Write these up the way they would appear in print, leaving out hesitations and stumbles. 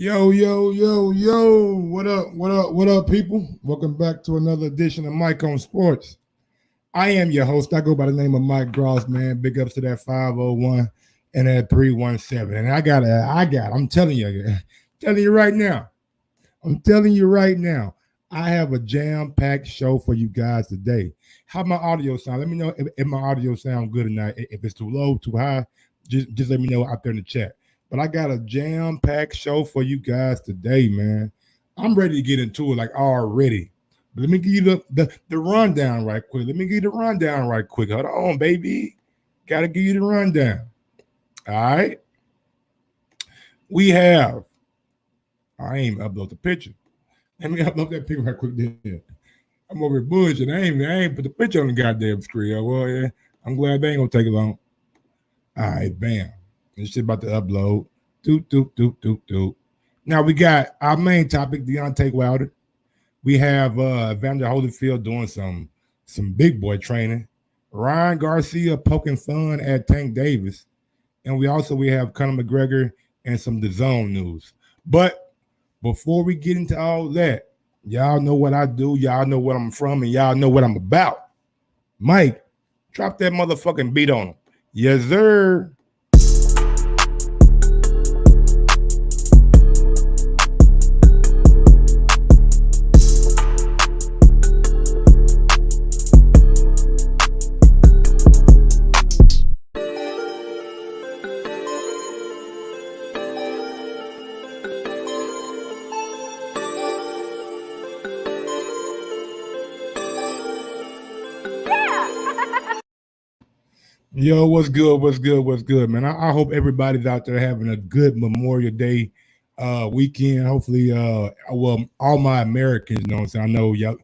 Yo, yo, yo, yo. What up, what up, what up, people? Welcome back to another edition of Mike on Sports. I am your host. I go by the name of Mike Gross, man. Big ups to that 501 and that 317. And I'm telling you right now, I have a jam-packed show for you guys today. How my audio sound? Let me know if my audio sound good or not. If it's too low, too high, just let me know out there in the chat. But I got a jam-packed show for you guys today, man. I'm ready to get into it like already. But let me give you the rundown right quick. Hold on, baby. Gotta give you the rundown. All right. We have. I ain't upload the picture. Let me upload that picture right quick then. I'm over here bullshit. I ain't put the picture on the goddamn screen. Well, yeah. I'm glad they ain't gonna take it long. All right, bam. This shit about to upload. Doop. Now we got our main topic, Deontay Wilder. We have Evander Holyfield doing some big boy training. Ryan Garcia poking fun at Tank Davis. And we have Conor McGregor and some Dazn news. But before we get into all that, y'all know what I do, y'all know what I'm from, and y'all know what I'm about. Mike, drop that motherfucking beat on him. Yes, sir. Yo, what's good, man? I hope everybody's out there having a good Memorial Day weekend. Hopefully, all my Americans, you know what I'm saying? I know you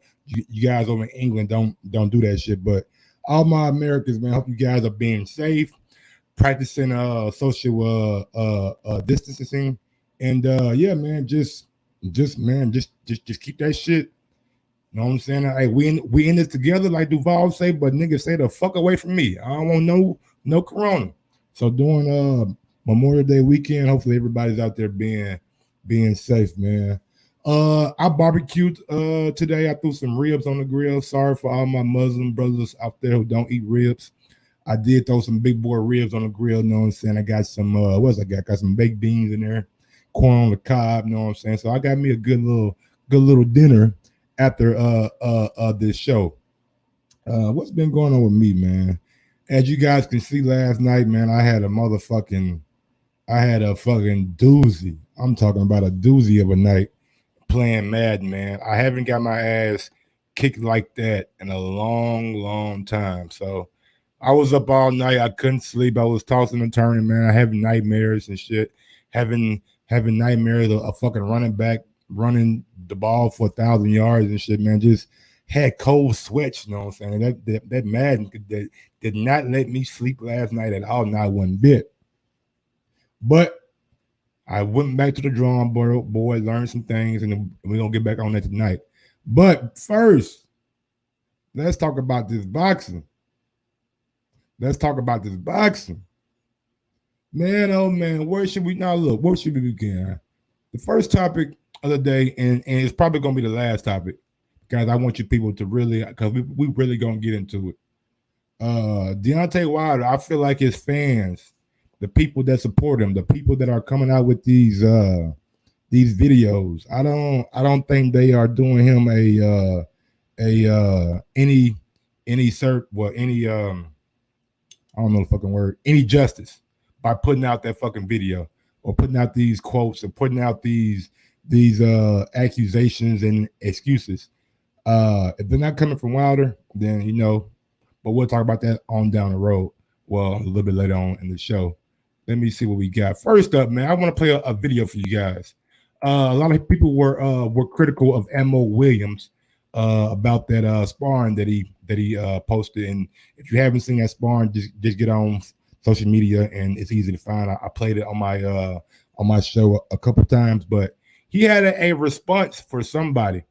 guys over in England don't do that shit, but all my Americans, man, I hope you guys are being safe, practicing social distancing, and yeah, man, just keep that shit. You know what I'm saying? Hey, we in this together, like Duval say, but niggas stay the fuck away from me. I don't want no corona. So during Memorial Day weekend, hopefully everybody's out there being safe, man. I barbecued today. I threw some ribs on the grill. Sorry for all my Muslim brothers out there who don't eat ribs. I did throw some big boy ribs on the grill, you know what I'm saying? I got some got some baked beans in there, corn on the cob, you know what I'm saying? So I got me a good little dinner after this show. What's been going on with me, man? As you guys can see last night, man, I had a fucking doozy. I'm talking about a doozy of a night playing Madden, man. I haven't got my ass kicked like that in a long time. So I was up all night. I couldn't sleep. I was tossing and turning, man. I having nightmares and shit. Having nightmares of a fucking running back running the ball for 1,000 yards and shit, man. Just had cold sweats, you know what I'm saying? That Madden that did not let me sleep last night at all, not one bit. But I went back to the drawing board, learned some things, and we're gonna get back on that tonight. But first, let's talk about this boxing. Man, oh man, where should we begin? The first topic of the day, and it's probably gonna be the last topic, guys. I want you people to really, because we really gonna get into it. Deontay Wilder, I feel like his fans, the people that support him, the people that are coming out with these videos, I don't think they are doing him any justice by putting out that fucking video or putting out these quotes or putting out these accusations and excuses. If they're not coming from Wilder, then but we'll talk about that on down the road. Well, a little bit later on in the show. Let me see what we got. First up, man, I want to play a video for you guys. A lot of people were critical of Ammo Williams about that sparring that he posted. And if you haven't seen that sparring, just get on social media and it's easy to find. I played it on my show a couple times, but he had a response for somebody.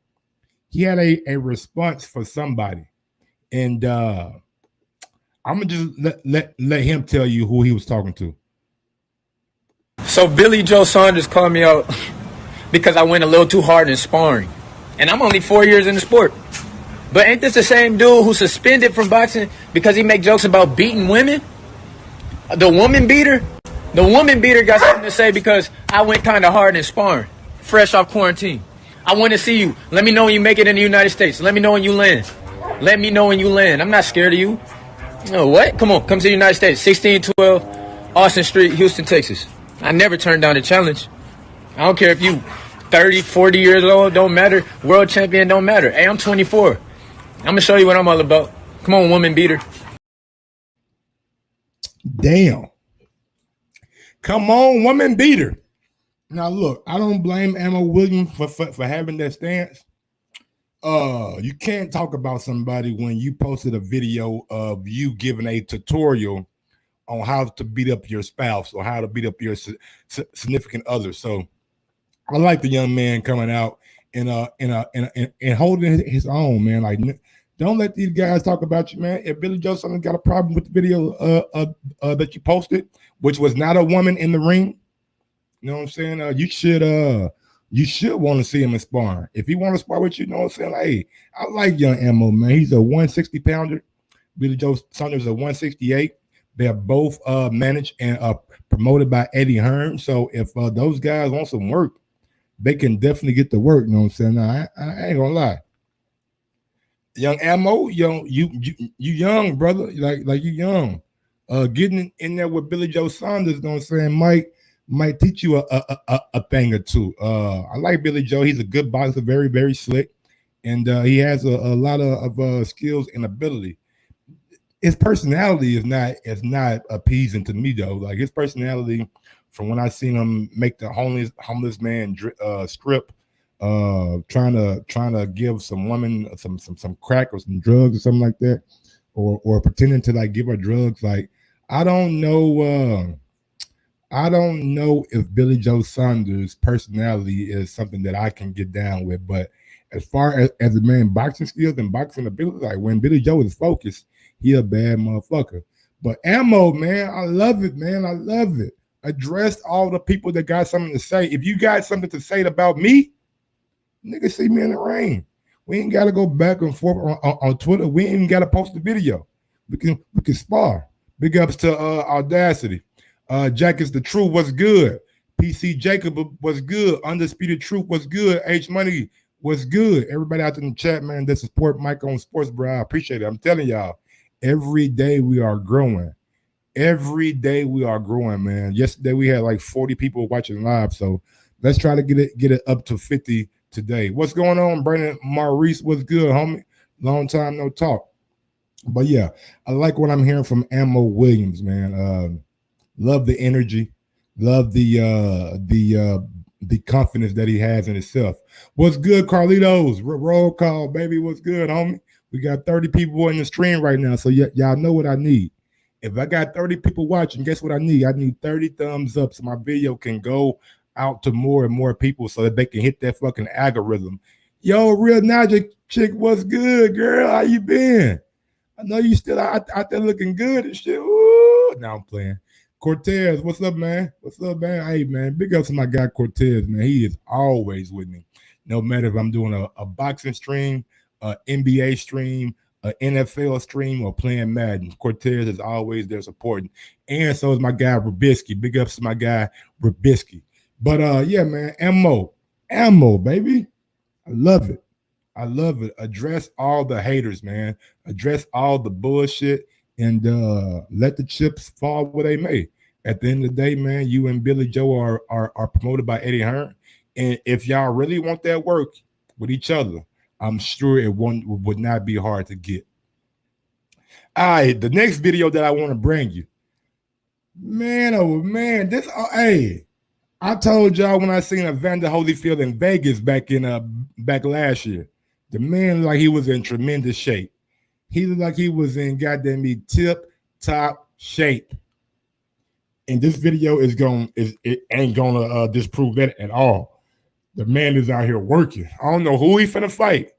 And I'm gonna just let him tell you who he was talking to. So Billy Joe Saunders called me out because I went a little too hard in sparring. And I'm only 4 years in the sport. But ain't this the same dude who's suspended from boxing because he make jokes about beating women? The woman beater? The woman beater got something to say because I went kind of hard in sparring, fresh off quarantine. I want to see you. Let me know when you make it in the United States. Let me know when you land. Let me know when you land. I'm not scared of you. No, what? Come on, come to the United States. 1612 Austin Street, Houston, Texas. I never turned down a challenge. I don't care if you 30, 40 years old, don't matter. World champion, don't matter. Hey, I'm 24. I'm going to show you what I'm all about. Come on, woman beater. Damn. Come on, woman beater. Now, look, I don't blame Ammo Williams for having that stance. You can't talk about somebody when you posted a video of you giving a tutorial on how to beat up your spouse or how to beat up your significant other. So I like the young man coming out and holding his own, man. Like, don't let these guys talk about you, man. If Billy Joe Saunders got a problem with the video that you posted, which was not a woman in the ring, you know what I'm saying? You should want to see him in sparring. If he want to spar with you, you know what I'm saying? Hey, I like young Ammo, man. He's a 160 pounder. Billy Joe Saunders is a 168. They're both managed and promoted by Eddie Hearn. So if those guys want some work, they can definitely get to work. You know what I'm saying? Now, I ain't gonna lie. Young Ammo, you young, brother. Like you young. Getting in there with Billy Joe Saunders, you know what I'm saying, might teach you a thing or two. I like Billy Joe. He's a good boxer, very, very slick. And he has a lot of skills and ability. His personality is not appeasing to me, though. Like, his personality, from when I seen him make the homeless man script, trying to give some woman some crack or some drugs or something like that, or pretending to like give her drugs. Like, I don't know if Billy Joe Saunders' personality is something that I can get down with. But as far as the man boxing skills and boxing ability, like, when Billy Joe is focused, he a bad motherfucker. But Ammo, man, I love it, man. I love it. Address all the people that got something to say. If you got something to say about me, nigga, see me in the ring. We ain't got to go back and forth on Twitter. We ain't even got to post the video. We can spar. Big ups to Audacity. Jack is the Truth was good. PC Jacob was good. Undisputed Truth was good. H Money was good. Everybody out in the chat, man, that support Mike on Sports, bro. I appreciate it. I'm telling y'all, every day we are growing. Every day we are growing, man. Yesterday we had like 40 people watching live, so let's try to get it up to 50 today. What's going on, Brandon Maurice? What's good, homie? Long time no talk. But yeah, I like what I'm hearing from Ammo Williams, man. Love the energy, love the confidence that he has in himself. What's good, Carlitos? Roll call, baby. What's good, homie? We got 30 people in the stream right now, so y'all know what I need. If I got 30 people watching, guess what I need? I need 30 thumbs up so my video can go out to more and more people so that they can hit that fucking algorithm. Yo, Real Naja chick, what's good, girl? How you been? I know you still out there looking good and shit. Ooh, now I'm playing. Cortez, what's up, man? What's up, man? Hey, man, big up to my guy Cortez, man. He is always with me. No matter if I'm doing a boxing stream, an NBA stream, an NFL stream, or playing Madden. Cortez is always there supporting. And so is my guy Rabisky. Big ups to my guy Rabisky. But yeah, man, ammo, baby. I love it. I love it. Address all the haters, man. Address all the bullshit and let the chips fall where they may. At the end of the day, man, you and Billy Joe are promoted by Eddie Hearn. And if y'all really want that work with each other, I'm sure it would not be hard to get. All right, the next video that I want to bring you. Man, oh man, hey, I told y'all when I seen Evander Holyfield in Vegas back last year, the man looked like he was in tremendous shape. He looked like he was in goddamn me tip-top shape. And this video it ain't gonna disprove that at all. The man is out here working. I don't know who he finna fight.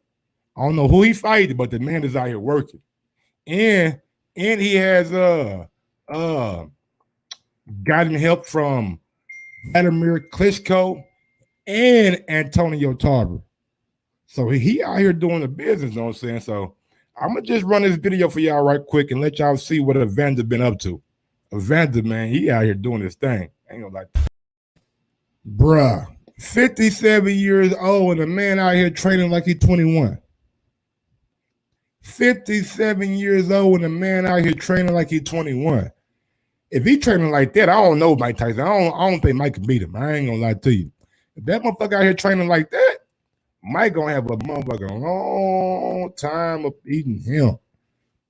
I don't know who he fighting, but the man is out here working. And he has gotten help from Vladimir Klitschko and Antonio Tarver. So he out here doing the business, you know what I'm saying? So I'm gonna just run this video for y'all right quick and let y'all see what Evander been up to. Evander, man, he out here doing his thing. Ain't gonna lie. Bruh, 57 years old and a man out here training like he's 21. 57 years old and a man out here training like he's 21. If he training like that, I don't know Mike Tyson. I don't think Mike can beat him. I ain't gonna lie to you. If that motherfucker out here training like that, Mike gonna have a motherfucking long time of beating him.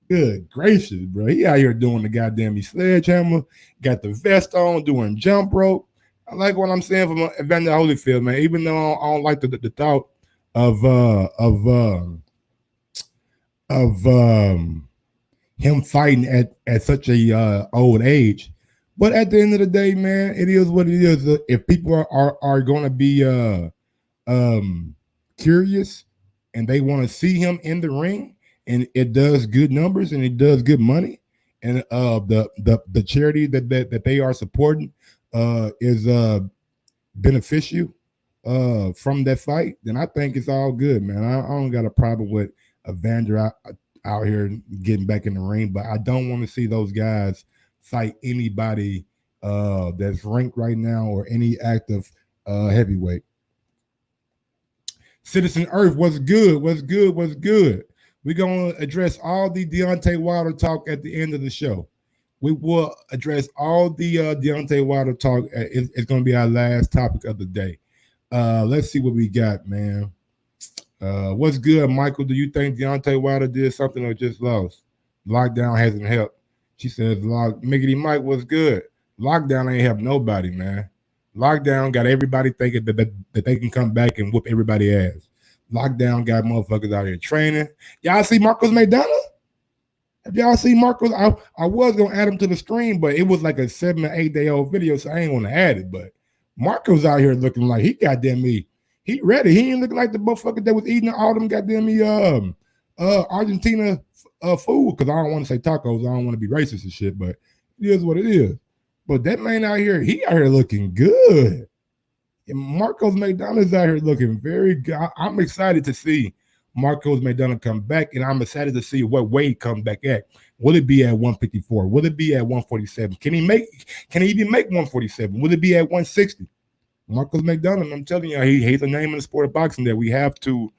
Good gracious, bro. He out here doing the goddamn sledgehammer, got the vest on, doing jump rope. I like what I'm saying from Evander Holyfield, man. Even though I don't like the thought of him fighting at such a old age. But at the end of the day, man, it is what it is. If people are going to be curious and they want to see him in the ring, and it does good numbers and it does good money, and the charity that they are supporting is beneficial from that fight, then I think it's all good, man. I don't got a problem with Evander out here getting back in the ring, but I don't want to see those guys fight anybody that's ranked right now or any active heavyweight. Citizen Earth, what's good? What's good? What's good? We're going to address all the Deontay Wilder talk at the end of the show. We will address all the Deontay Wilder talk. It's going to be our last topic of the day. Let's see what we got, man. What's good, Michael? Do you think Deontay Wilder did something or just lost? Lockdown hasn't helped. She says, Miggity Mike, what's good? Lockdown ain't helped nobody, man. Lockdown got everybody thinking that they can come back and whoop everybody's ass. Lockdown got motherfuckers out here training. Y'all see Marcos Maidana? Have y'all seen Marcos? I was going to add him to the stream, but it was like a 7 or 8 day old video, so I ain't want to add it. But Marcos out here looking like he goddamn me. He ready. He ain't looking like the motherfucker that was eating all them goddamn me Argentina food, because I don't want to say tacos. I don't want to be racist and shit, but it is what it is. But that man out here, he out here looking good. And Marcos Maidana's out here looking very good. I'm excited to see Marcos Maidana come back, and I'm excited to see what weight come back at. Will it be at 154? Will it be at 147? Can he even make 147? Will it be at 160? Marcos Maidana, I'm telling you, he's a name in the sport of boxing that we have to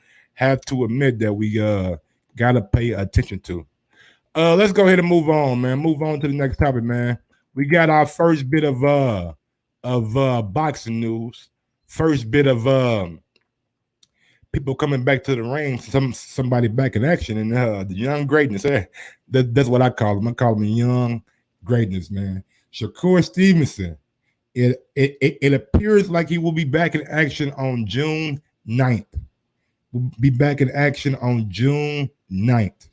admit that we gotta pay attention to. Let's go ahead and move on, man. Move on to the next topic, man. We got our first bit of boxing news. First bit of people coming back to the ring. Somebody back in action, and the young greatness. That's what I call him. I call him young greatness, man. Shakur Stevenson. It appears like he will be back in action on June 9th. We'll be back in action on June 9th.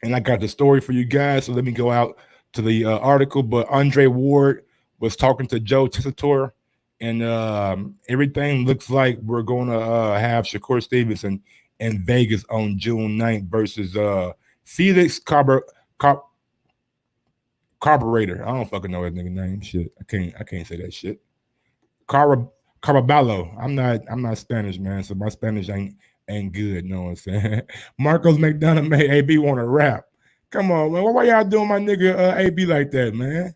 And I got the story for you guys, so let me go out to the article. But Andre Ward was talking to Joe Tessitore, and everything looks like we're going to have Shakur Stevenson in Vegas on June 9th versus Felix Carburetor. I don't fucking know his nigga name. Shit, I can't say that shit. Caraballo. I'm not Spanish, man, so my Spanish ain't good. You know what I'm saying? Marcos Maidana made AB want to rap. Come on, man. Why y'all doing my nigga AB like that, man?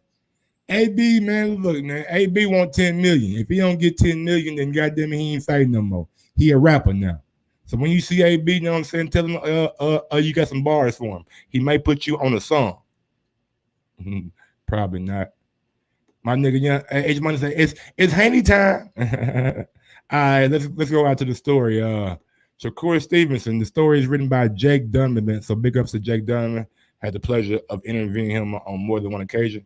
AB, man, look, man. AB want 10 million. If he don't get 10 million, then goddamn it, he ain't fighting no more. He a rapper now. So when you see AB, you know what I'm saying, tell him you got some bars for him. He may put you on a song. Probably not. My nigga, young H Money say it's Haney time. All right, let's go out to the story. Shakur Stevenson. The story is written by Jake Dunman. So big ups to Jake Dunman. Had the pleasure of interviewing him on more than one occasion.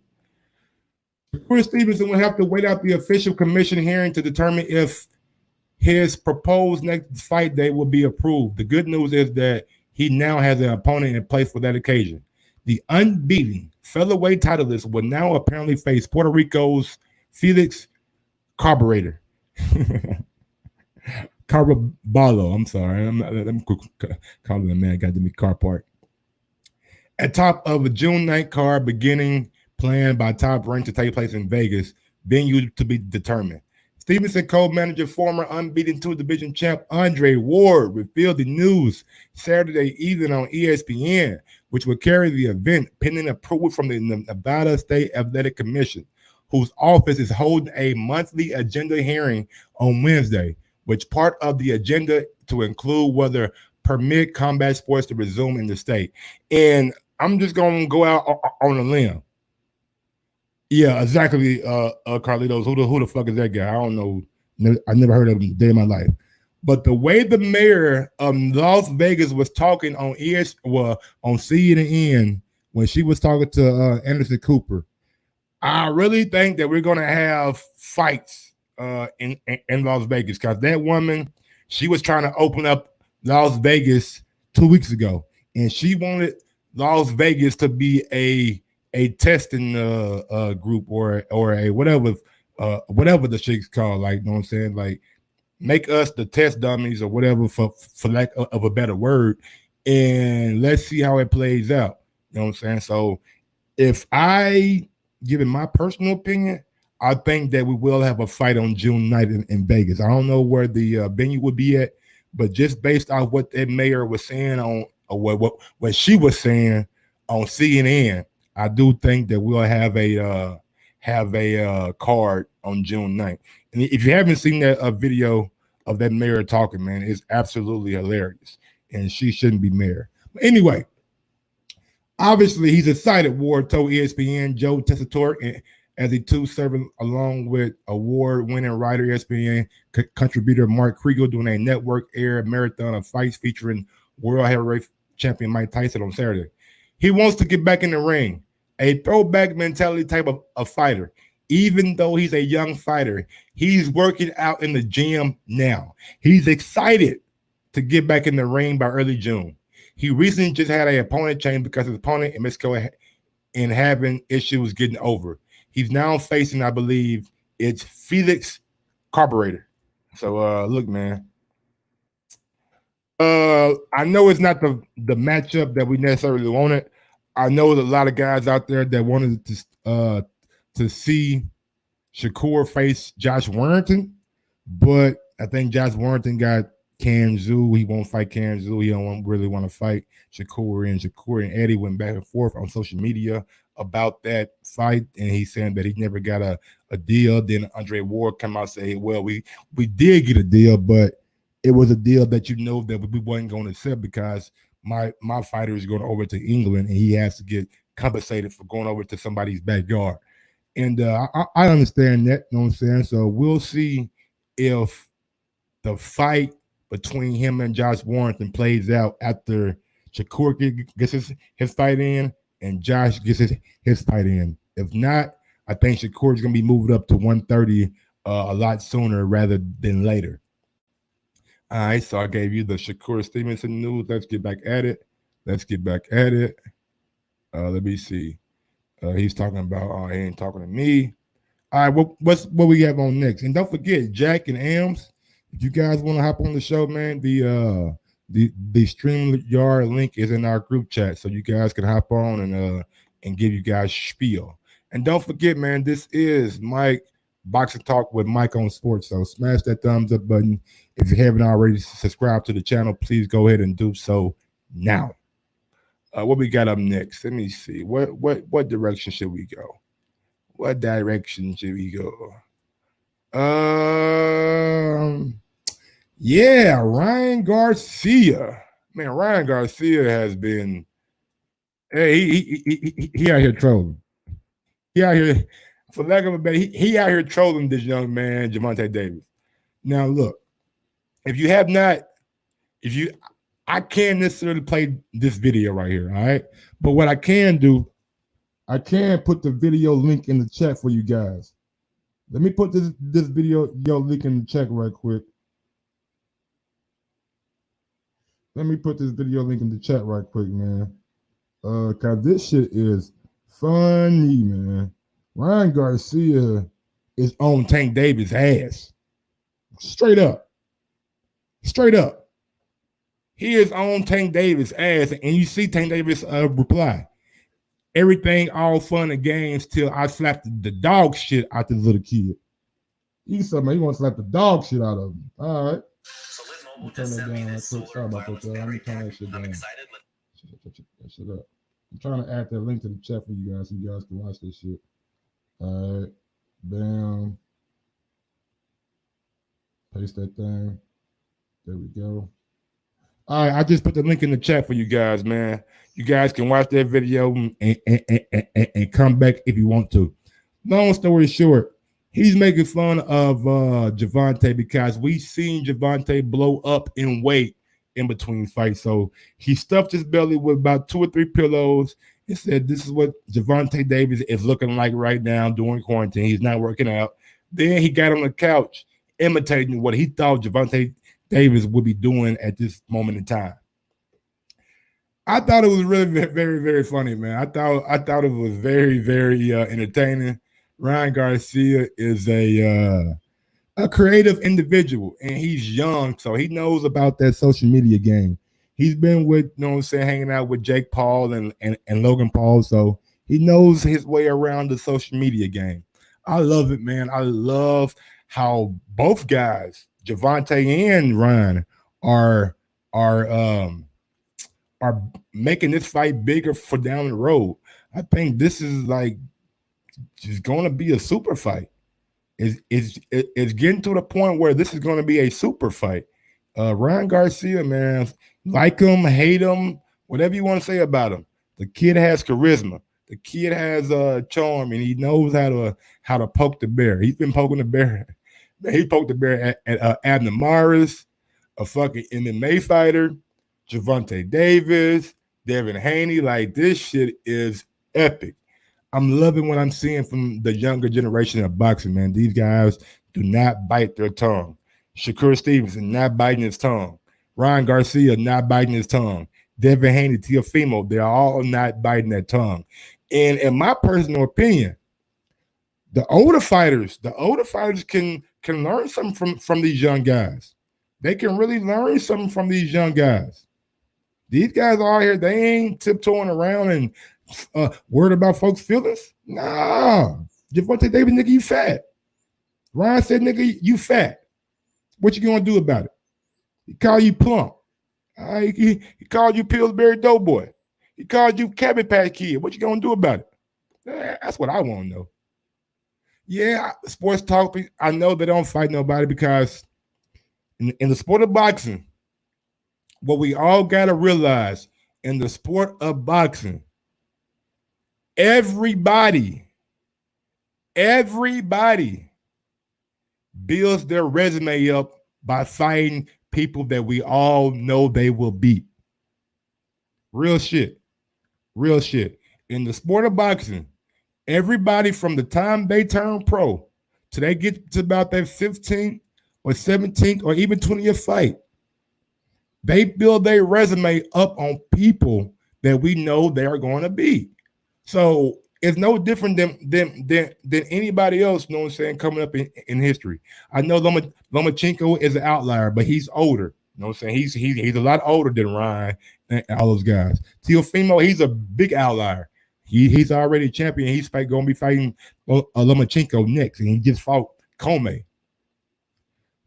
Shakur Stevenson will have to wait out the official commission hearing to determine if his proposed next fight date will be approved. The good news is that he now has an opponent in place for that occasion. The unbeaten featherweight titleist will now apparently face Puerto Rico's Felix Carburetor. Caraballo. I'm sorry. I'm calling the man. Got to be car part. At top of a June 9th card beginning planned by Top Rank to take place in Vegas, venue to be determined. Stevenson co-manager, former unbeaten two-division champ Andre Ward revealed the news Saturday evening on ESPN, which will carry the event pending approval from the Nevada State Athletic Commission, whose office is holding a monthly agenda hearing on Wednesday, which part of the agenda to include whether permit combat sports to resume in the state. And I'm just going to go out on a limb. Yeah, exactly. Carlitos, who the fuck is that guy? I don't know. I never heard of him a day in my life. But the way the mayor of Las Vegas was talking on on CNN when she was talking to Anderson Cooper, I really think that we're gonna have fights in Las Vegas, because that woman, she was trying to open up Las Vegas 2 weeks ago, and she wanted Las Vegas to be a testing group or a whatever the shit's called, like, you know what I'm saying, like, make us the test dummies or whatever, for lack of a better word, and let's see how it plays out. You know what I'm saying? So if I give it my personal opinion, I think that we will have a fight on June 9th in Vegas. I don't know where the venue would be at, but just based off what that mayor was saying on, or what she was saying on CNN, I do think that we'll have a card on June 9th. And if you haven't seen that video of that mayor talking, man, it's absolutely hilarious. And she shouldn't be mayor. But anyway, obviously he's excited, Ward told ESPN Joe Tessitore, as he too serving along with award-winning writer, ESPN contributor Mark Kriegel, doing a network-aired marathon of fights featuring world heavyweight champion Mike Tyson on Saturday. He wants to get back in the ring, a throwback mentality type of fighter. Even though he's a young fighter, he's working out in the gym now. He's excited to get back in the ring by early June. He recently just had an opponent change because his opponent in Mexico and having issues getting over. He's now facing, I believe, it's Felix Carburetor. So look, man. I know it's not the matchup that we necessarily wanted. I know there's a lot of guys out there that wanted to see Shakur face Josh Warrington, but I think Josh Warrington got Kanzu. He won't fight Kanzu. He don't really want to fight Shakur, and Shakur and Eddie went back and forth on social media about that fight, and he's saying that he never got a deal. Then Andre Ward come out and say, well, we did get a deal, but it was a deal that that we wasn't going to accept because my fighter is going over to England and he has to get compensated for going over to somebody's backyard. And I understand that, you know what I'm saying? So we'll see if the fight between him and Josh Warrington plays out after Shakur gets his fight in and Josh gets his fight in. If not, I think Shakur is going to be moved up to 130 a lot sooner rather than later. All right, so I gave you the Shakur Stevenson news. Let's get back at it. Let me see. He's talking about, he ain't talking to me. All right, what we have on next? And don't forget, Jack and Ams, if you guys want to hop on the show, man, the StreamYard link is in our group chat, so you guys can hop on and give you guys spiel. And don't forget, man, this is Mike Boxing Talk with Mike on Sports. So smash that thumbs up button. If you haven't already subscribed to the channel, please go ahead and do so now. What we got up next? Let me see. What direction should we go? Yeah, Ryan Garcia. Man, Ryan Garcia has been. Hey, he out here trolling. He out here, for lack of a better, he out here trolling this young man, Gervonta Davis. Now, look, I can't necessarily play this video right here, all right? But what I can do, I can put the video link in the chat for you guys. Let me put this video link in the chat right quick. Let me put this video link in the chat right quick, man. Cause this shit is funny, man. Ryan Garcia is on Tank Davis' ass. Straight up. He is on Tank Davis' ass, and you see Tank Davis reply. Everything all fun and games till I slapped the dog shit out this little kid. He said, man, he wants to slap the dog shit out of him. All right. Let me turn that down right quick. Sorry about that, y'all. Let me turn that shit down. That shit up. I'm trying to add that link to the chat for you guys so you guys can watch this shit. All right. Bam. Paste that thing. There we go. All right, I just put the link in the chat for you guys, man. You guys can watch that video and come back if you want to. Long story short, he's making fun of Javante because we seen Javante blow up in weight in between fights. So he stuffed his belly with about 2 or 3 pillows and said, this is what Javante Davis is looking like right now during quarantine. He's not working out. Then he got on the couch imitating what he thought Javante Davis would be doing at this moment in time. I thought it was really very, very funny, man. I thought it was very, very entertaining. Ryan Garcia is a creative individual, and he's young, so he knows about that social media game. He's been with, you know what I'm saying, hanging out with Jake Paul and Logan Paul, so he knows his way around the social media game. I love it, man. I love how both guys, Javante and Ryan, are making this fight bigger for down the road. I think this is like just going to be a super fight. It's getting to the point where this is going to be a super fight. Ryan Garcia, man, like him, hate him, whatever you want to say about him. The kid has charisma. The kid has charm, and he knows how to poke the bear. He's been poking the bear. He poked the bear at Abner Maris, a fucking MMA fighter, Javante Davis, Devin Haney. Like, this shit is epic. I'm loving what I'm seeing from the younger generation of boxing, man. These guys do not bite their tongue. Shakur Stevenson not biting his tongue. Ryan Garcia not biting his tongue. Devin Haney, Teofimo, they're all not biting their tongue. And in my personal opinion, the older fighters can learn something from these young guys. They can really learn something from these young guys. These guys are out here, they ain't tiptoeing around and worried about folks' feelings. Nah. Javante Davis, nigga, you fat. Ryan said, nigga, you fat. What you gonna do about it? He called you plump. He called you Pillsbury Doughboy. He called you Cabbage Patch Kid. What you gonna do about it? That's what I want to know. Yeah, sports talk. I know they don't fight nobody because in the sport of boxing, what we all gotta realize in the sport of boxing, everybody builds their resume up by fighting people that we all know they will beat. Real shit. In the sport of boxing, everybody from the time they turn pro till they get to about that 15th or 17th or even 20th fight, they build their resume up on people that we know they are going to beat. So it's no different than anybody else, you know what I'm saying, coming up in history. I know Lomachenko is an outlier, but he's older. You know what I'm saying? He's a lot older than Ryan and all those guys. Teofimo, he's a big outlier. He's already a champion. He's going to be fighting Lomachenko next, and he just fought Comey.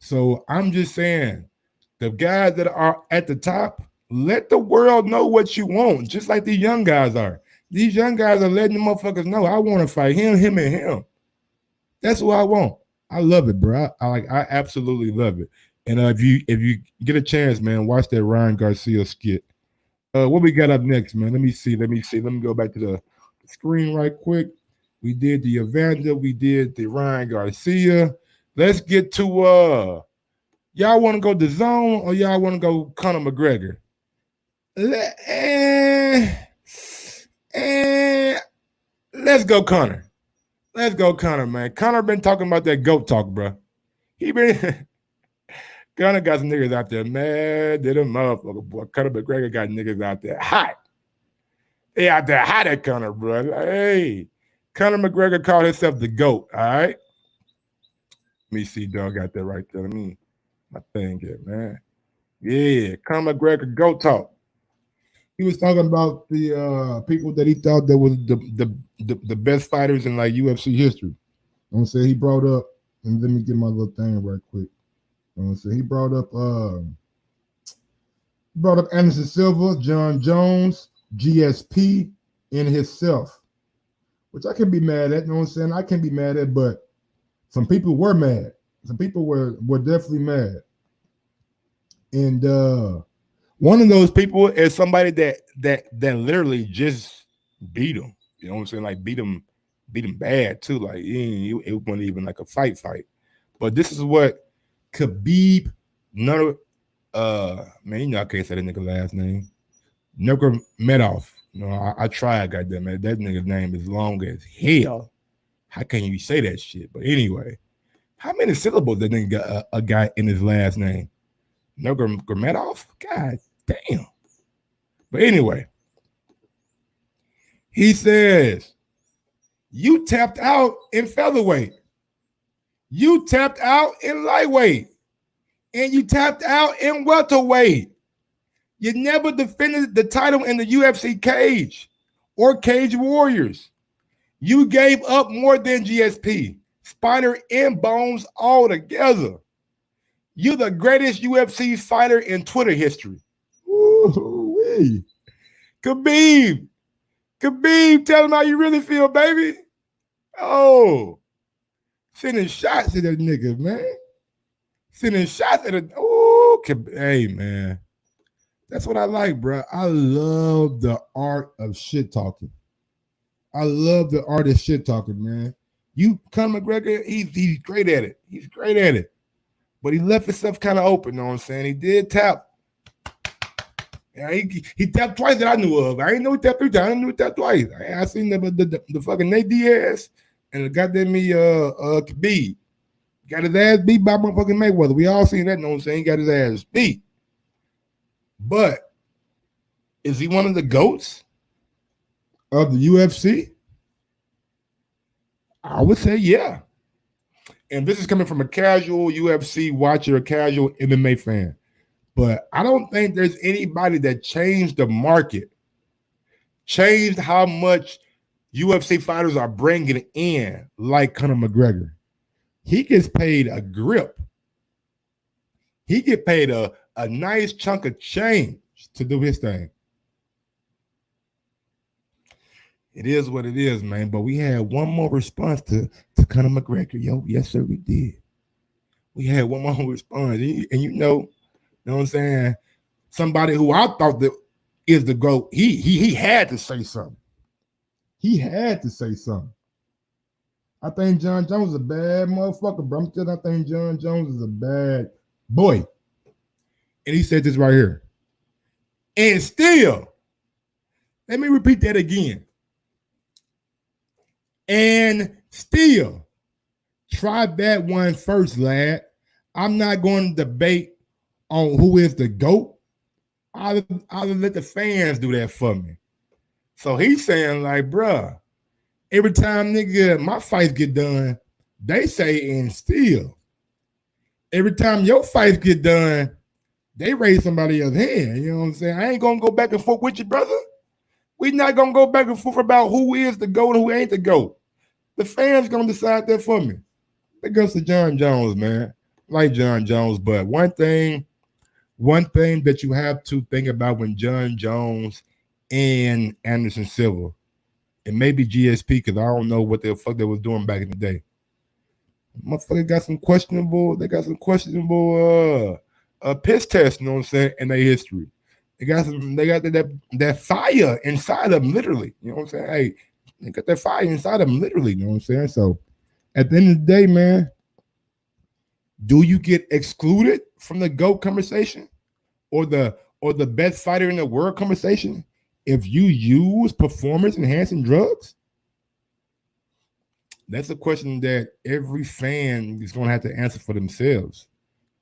So I'm just saying, the guys that are at the top, let the world know what you want, just like these young guys are. These young guys are letting the motherfuckers know, I want to fight him, and him. That's what I want. I love it, bro. I absolutely love it. And if you get a chance, man, watch that Ryan Garcia skit. What we got up next, man? Let me see. Let me go back to the screen right quick. We did the Evander. We did the Ryan Garcia. Let's get to y'all want to go Dazn or y'all want to go Conor McGregor? Let's go Conor. Let's go Conor, man. Conor been talking about that GOAT talk, bro. He been Conor got some niggas out there, man. Did a motherfucker, boy. Conor McGregor got niggas out there hot. They out there hot at Conor, bro. Like, hey, Conor McGregor called himself the GOAT, all right? Let me see, dog. Got that right there. Let me my thing here, man. Yeah, Conor McGregor GOAT talk. He was talking about the people that he thought that was the best fighters in like UFC history. You know what I'm saying? He brought up And let me get my little thing right quick. So he brought up Anderson Silva, John Jones, GSP, and himself, which I can be mad at. You know what I'm saying? I can be mad at, but some people were mad. Some people were definitely mad. And one of those people is somebody that literally just beat him. You know what I'm saying? Like beat him bad too. Like it wasn't even like a fight. But this is what Khabib man, you know I can't say that nigga last name. Nurmagomedov. You know, I tried, goddamn it. That nigga's name is long as hell. How can you say that shit? But anyway, how many syllables that nigga got a guy in his last name? Nurmagomedov? God damn. But anyway, he says, you tapped out in featherweight. You tapped out in lightweight. And you tapped out in welterweight. You never defended the title in the UFC cage or Cage Warriors. You gave up more than GSP, Spider, and Bones all together. You're the greatest UFC fighter in Twitter history. Ooh-wee. Khabib, tell him how you really feel, baby. Oh, sending shots at that nigga, man. Sending shots at it. Oh, hey, man. That's what I like, bro. I love the art of shit talking. I love the art of shit talking, man. Conor McGregor, he's great at it. He's great at it. But he left himself kind of open, you know what I'm saying? He did tap. Yeah, he tapped twice that I knew of. I didn't know he tapped 3 times. I knew he tapped twice. I seen the fucking Nate Diaz and the goddamn Khabib. Got his ass beat by motherfucking Mayweather. We all seen that, you know what I'm saying? He got his ass beat. But is he one of the GOATs of the UFC? I would say yeah. And this is coming from a casual UFC watcher, a casual MMA fan. But I don't think there's anybody that changed the market, changed how much UFC fighters are bringing in like Conor McGregor. He gets paid a grip. He get paid a nice chunk of change to do his thing. It is what it is, man. But we had one more response to Conor McGregor. Yo, yes, sir, we did. We had one more response. And you know what I'm saying? Somebody who I thought that is the GOAT, he had to say something. He had to say something. I think John Jones is a bad motherfucker, bro. I think John Jones is a bad boy. And he said this right here. And still, let me repeat that again. And still, try that one first, lad. I'm not going to debate on who is the GOAT. I'll let the fans do that for me. So he's saying, like, bruh, every time nigga my fights get done, they say and still. Every time your fights get done, they raise somebody else's hand. You know what I'm saying? I ain't gonna go back and forth with you, brother. We not gonna go back and forth about who is the GOAT and who ain't the GOAT. The fans gonna decide that for me. That goes to John Jones, man. Like John Jones, but one thing that you have to think about when John Jones and Anderson Silva, and maybe GSP, because I don't know what the fuck they was doing back in the day. Motherfucker got some questionable piss tests, you know what I'm saying, in their history. They got that fire inside of them, literally. You know what I'm saying? Hey, they got that fire inside of them, literally, you know what I'm saying? So at the end of the day, man, do you get excluded from the GOAT conversation or the best fighter in the world conversation if you use performance-enhancing drugs? That's a question that every fan is going to have to answer for themselves.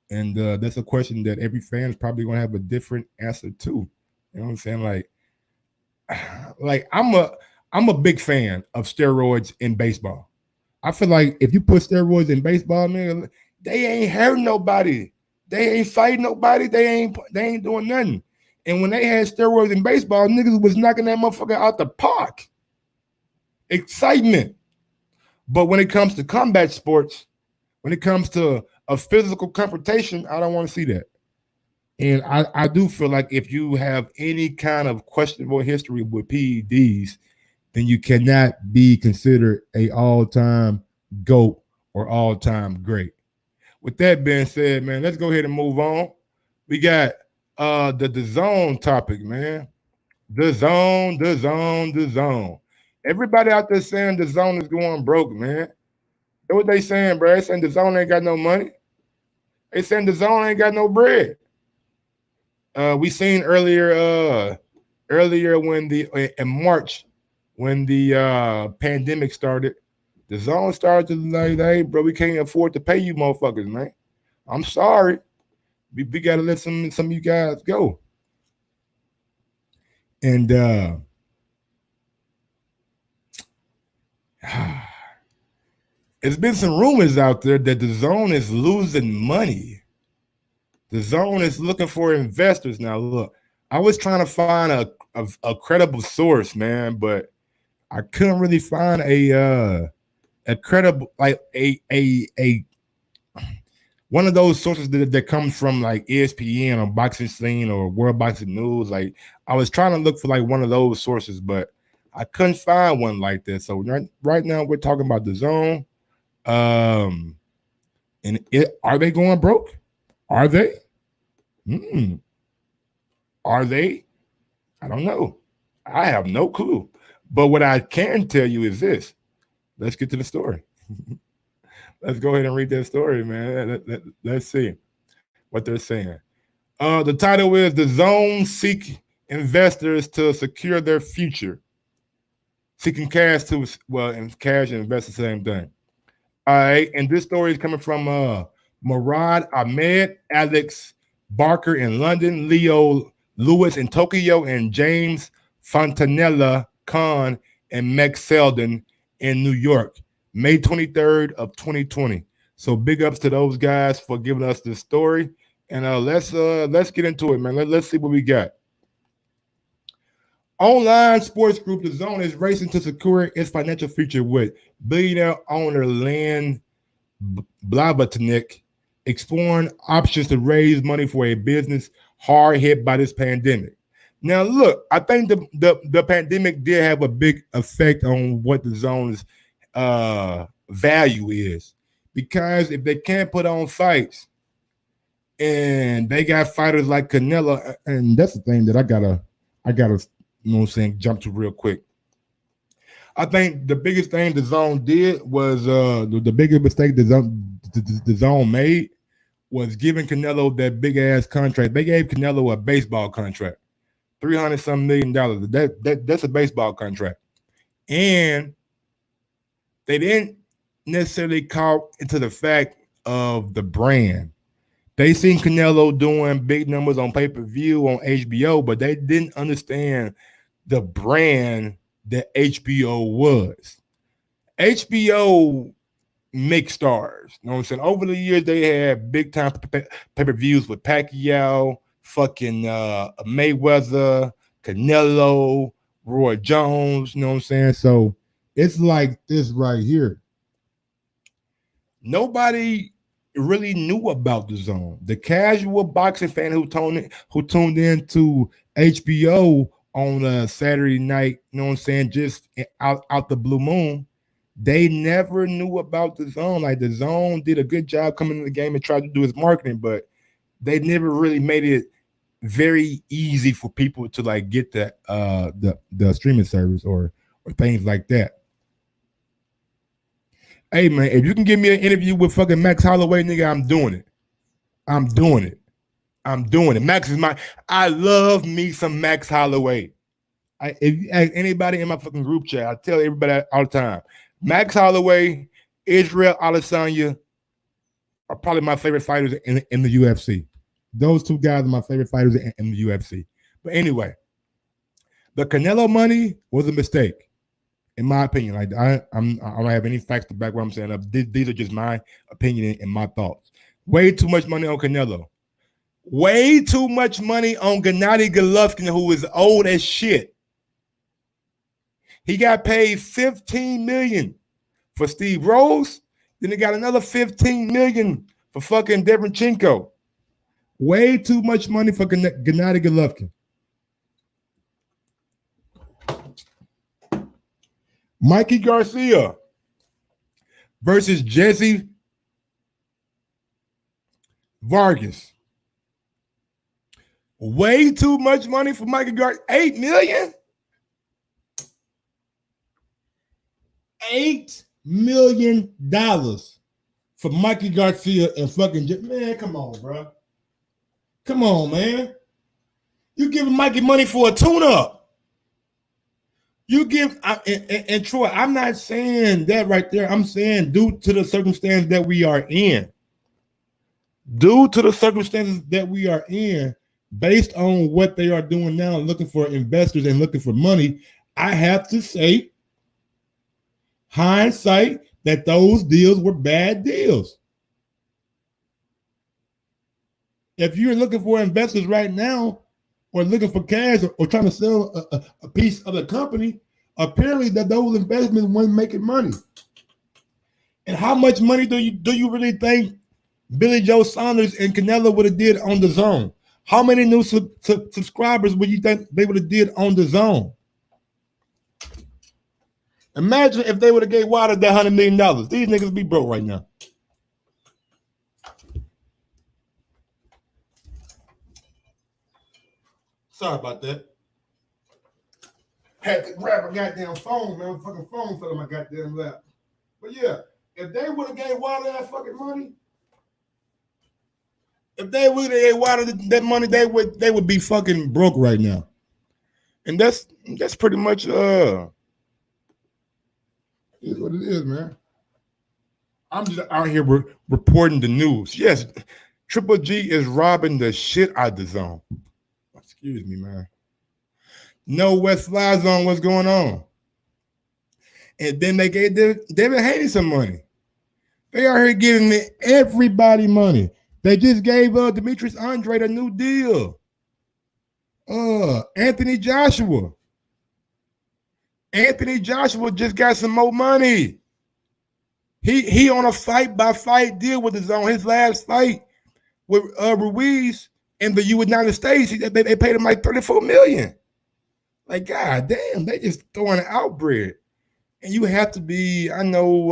And that's a question that every fan is probably going to have a different answer to. You know what I'm saying? Like I'm a big fan of steroids in baseball. I feel like if you put steroids in baseball, man, they ain't hurting nobody. They ain't fighting nobody. They ain't doing nothing. And when they had steroids in baseball, niggas was knocking that motherfucker out the park. Excitement. But when it comes to combat sports, When it comes to a physical confrontation, I don't want to see that. And I do feel like if you have any kind of questionable history with PEDs, then you cannot be considered a all-time GOAT or all-time great. With that being said, man, let's go ahead and move on. We got the Dazn topic, man. The zone. Everybody out there saying the zone is going broke, man. That's what they saying, bro. They saying the zone ain't got no money. They saying the zone ain't got no bread. We seen earlier when in March when the pandemic started, the zone started to like, hey, bro, we can't afford to pay you motherfuckers, man. I'm sorry. We gotta let some of you guys go. And there's been some rumors out there that the zone is losing money. The zone is looking for investors. Now, look, I was trying to find a credible source, man, but I couldn't really find a credible, like a one of those sources that comes from like ESPN or Boxing Scene or World Boxing News. Like, I was trying to look for like one of those sources, but I couldn't find one like that. So right now we're talking about the zone. And are they going broke? Are they? Are they? I don't know. I have no clue. But what I can tell you is this. Let's get to the story. Let's go ahead and read that story, man. Let's see what they're saying. The title is "The Zone Seek Investors to Secure Their Future." Seeking cash and cash and invest the same thing. All right, and this story is coming from Murad Ahmed, Alex Barker in London, Leo Lewis in Tokyo, and James Fontanella Khan and Meg Selden in New York, May 23rd of 2020. So big ups to those guys for giving us this story. And let's get into it, man. Let's see what we got. Online sports group The Zone is racing to secure its financial future with billionaire owner Len Blavatnik exploring options to raise money for a business hard hit by this pandemic. Now, look, I think the pandemic did have a big effect on what The Zone's value is, because if they can't put on fights and they got fighters like Canelo, and that's the thing that I gotta you know what I'm saying, jump to real quick. I think the biggest thing The Zone did was the biggest mistake the Zone made was giving Canelo that big ass contract. They gave Canelo a baseball contract, $300-some million. That's a baseball contract, and they didn't necessarily call into the fact of the brand. They seen Canelo doing big numbers on pay-per-view on HBO, but they didn't understand the brand that HBO was. HBO mixed stars. You know what I'm saying? Over the years, they had big time pay-per-views with Pacquiao, fucking Mayweather, Canelo, Roy Jones. You know what I'm saying? So it's like this right here. Nobody really knew about The Zone. The casual boxing fan who tuned in to HBO on a Saturday night, you know what I'm saying, just out the blue moon, they never knew about The Zone. Like, The Zone did a good job coming in the game and tried to do his marketing, but they never really made it very easy for people to like get the streaming service or things like that. Hey, man, if you can give me an interview with fucking Max Holloway, nigga, I'm doing it. I'm doing it. Max is I love me some Max Holloway. If you ask anybody in my fucking group chat, I tell everybody all the time, Max Holloway, Israel Adesanya are probably my favorite fighters in the UFC. Those two guys are my favorite fighters in the UFC. But anyway, the Canelo money was a mistake, in my opinion. Like, I don't have any facts to back what I'm saying up. These are just my opinion and my thoughts. Way too much money on Canelo. Way too much money on Gennady Golovkin, who is old as shit. He got paid $15 million for Steve Rose. Then they got another $15 million for fucking Devenchenko. Way too much money for Gennady Golovkin. Mikey Garcia versus Jesse Vargas. Way too much money for Mikey Garcia. $8 million? $8 million for Mikey Garcia and fucking man, come on, bro. Come on, man. You giving Mikey money for a tune-up. You give, and Troy, I'm not saying that right there. I'm saying due to the circumstance that we are in. Due to the circumstances that we are in, based on what they are doing now, looking for investors and looking for money, I have to say, hindsight, that those deals were bad deals. If you're looking for investors right now, or looking for cash, or trying to sell a piece of the company, apparently that those investments weren't making money. And how much money do you really think Billy Joe Saunders and Canelo would have did on Dazn? How many new subscribers would you think they would have did on Dazn? Imagine if they would have gave Wilder that $100 million. These niggas would be broke right now. Sorry about that. Had to grab a goddamn phone, man. Fucking phone fell on my goddamn lap. But yeah, if they would have gave Wilder that fucking money, if they would have gave Wilder that money, they would be fucking broke right now. And that's pretty much is what it is, man. I'm just out here reporting the news. Yes, Triple G is robbing the shit out of the zone. Excuse me, man. No West Fly Zone, what's going on? And then they gave David Haney some money. They are here giving everybody money. They just gave Demetrius Andrade a new deal. Anthony Joshua. Anthony Joshua just got some more money. He on a fight-by-fight deal with his own. His last fight with Ruiz in the United States, they paid him like $34 million. Like, god damn, they just throwing out bread. And you have to be, I know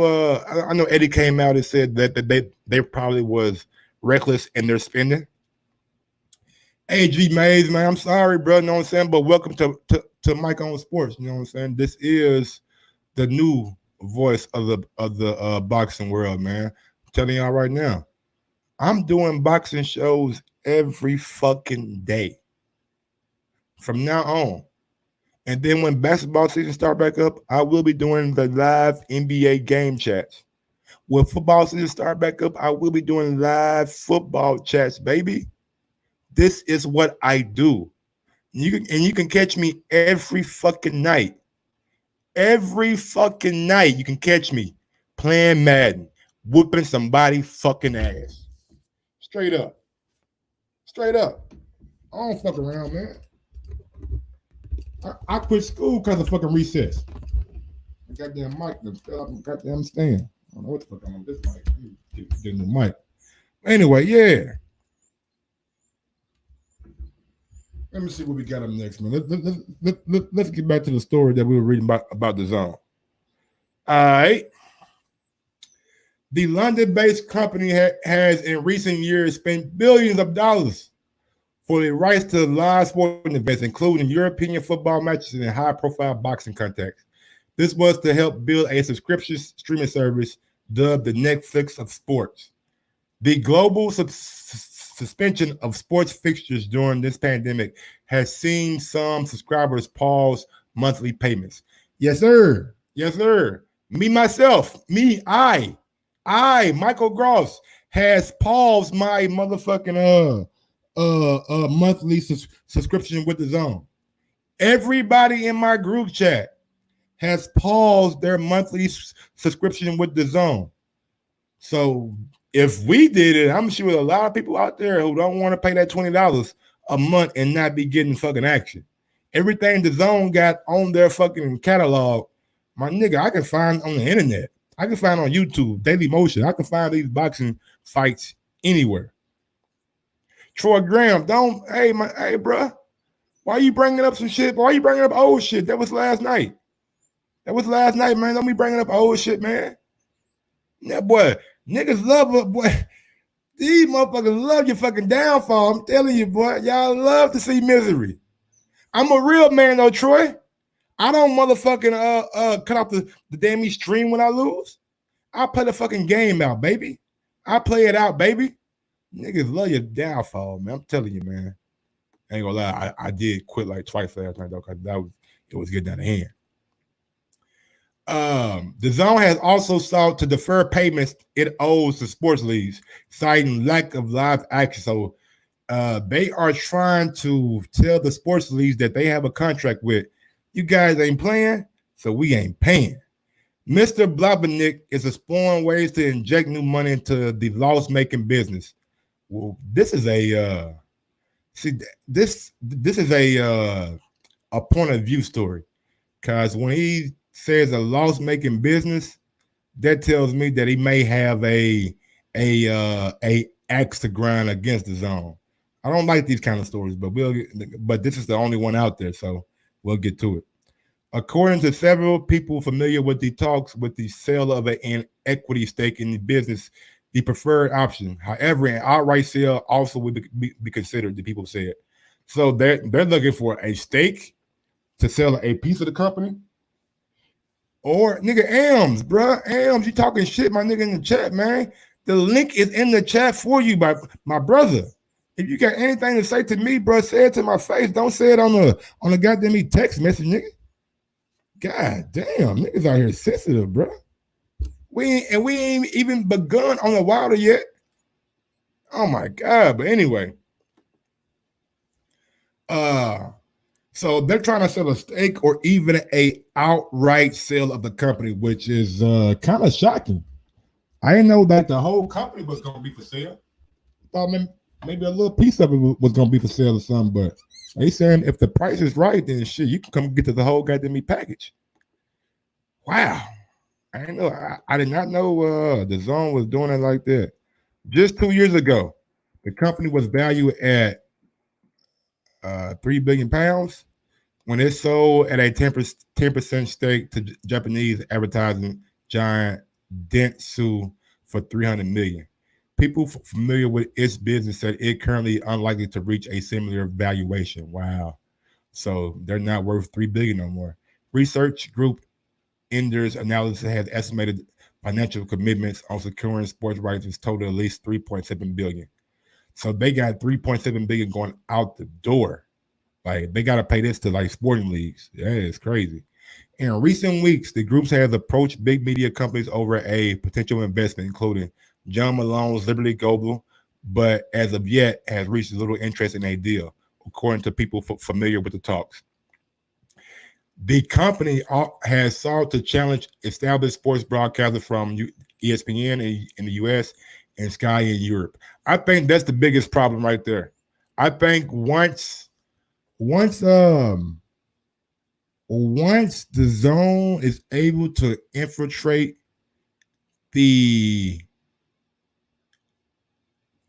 Eddie came out and said that they probably was reckless in their spending. AG Mays, man, I'm sorry, bro, you know what I'm saying? But welcome to Mike on Sports, you know what I'm saying? This is the new voice of the boxing world, man. I'm telling y'all right now, I'm doing boxing shows every fucking day from now on. And then when basketball season start back up, I will be doing the live NBA game chats. When football season start back up, I will be doing live football chats, baby. This is what I do. You can catch me every fucking night. Every fucking night you can catch me playing Madden, whooping somebody fucking ass. Straight up. Straight up. I don't fuck around, man. I quit school because of fucking recess. I goddamn mic fell off my goddamn stand. I don't know what the fuck I'm on this mic. Getting the mic. Anyway, yeah. Let me see what we got up next, man. Let's get back to the story that we were reading about the zone. All right. The London-based company has in recent years spent billions of dollars for the rights to live sporting events, including European football matches and high-profile boxing contacts. This was to help build a subscription streaming service dubbed the Netflix of sports. The global suspension of sports fixtures during this pandemic has seen some subscribers pause monthly payments. Yes, sir. Yes, sir. I, Michael Gross, has paused my motherfucking monthly subscription with the zone. Everybody in my group chat has paused their monthly subscription with the zone. So if we did it, I'm sure a lot of people out there who don't want to pay that $20 a month and not be getting fucking action. Everything the zone got on their fucking catalog, my nigga, I can find on the internet. I can find on YouTube, Daily Motion. I can find these boxing fights anywhere. Troy Graham, hey, bro, why you bringing up some shit? Why you bringing up old shit? That was last night. Man. Don't be bringing up old shit, man. That boy, niggas love it, boy. These motherfuckers love your fucking downfall. I'm telling you, boy. Y'all love to see misery. I'm a real man, though, Troy. I don't motherfucking cut off the damn stream when I lose. I play the fucking game out, baby. I play it out, baby. Niggas love your downfall, man. I'm telling you, man. I ain't gonna lie. I did quit like twice last night, though, because it was getting out of hand. Dazn has also sought to defer payments it owes to sports leagues, citing lack of live action. So they are trying to tell the sports leagues that they have a contract with. You guys ain't playing, so we ain't paying. Mr. Blabbernick is exploring ways to inject new money into the loss-making business. Well, this is a this is a point of view story, because when he says a loss-making business, that tells me that he may have a axe to grind against the zone. I don't like these kind of stories, but this is the only one out there, so we'll get to it. According to several people familiar with the talks with the sale of an equity stake in the business, the preferred option. However, an outright sale also would be considered, the people said. So they're looking for a stake to sell a piece of the company. Or nigga Ams, bro. Ams, you talking shit, my nigga, in the chat, man. The link is in the chat for you, my brother. If you got anything to say to me, bro, say it to my face. Don't say it on the goddamn text message, nigga. God damn, niggas out here sensitive, bro. We ain't even begun on the Wilder yet. Oh my God. But anyway. So they're trying to sell a stake or even a outright sale of the company, which is kind of shocking. I didn't know that the whole company was going to be for sale. I thought maybe a little piece of it was going to be for sale or something, but they saying if the price is right, then shit, you can come get to the whole goddamn package. Wow. I didn't know. I did not know the zone was doing it like that. Just 2 years ago, the company was valued at 3 billion pounds when it sold at a 10% stake to Japanese advertising giant Dentsu for 300 million. People familiar with its business said it currently unlikely to reach a similar valuation. Wow. So they're not worth 3 billion no more. Research group Enders Analysis has estimated financial commitments on securing sports rights is total at least 3.7 billion. So they got 3.7 billion going out the door. Like they got to pay this to like sporting leagues. That is crazy. In recent weeks, the groups have approached big media companies over a potential investment, including John Malone's Liberty Global, but as of yet has reached little interest in a deal, according to people familiar with the talks. The company has sought to challenge established sports broadcasters from ESPN in the U.S. and Sky in Europe. I think that's the biggest problem right there. I think once the zone is able to infiltrate the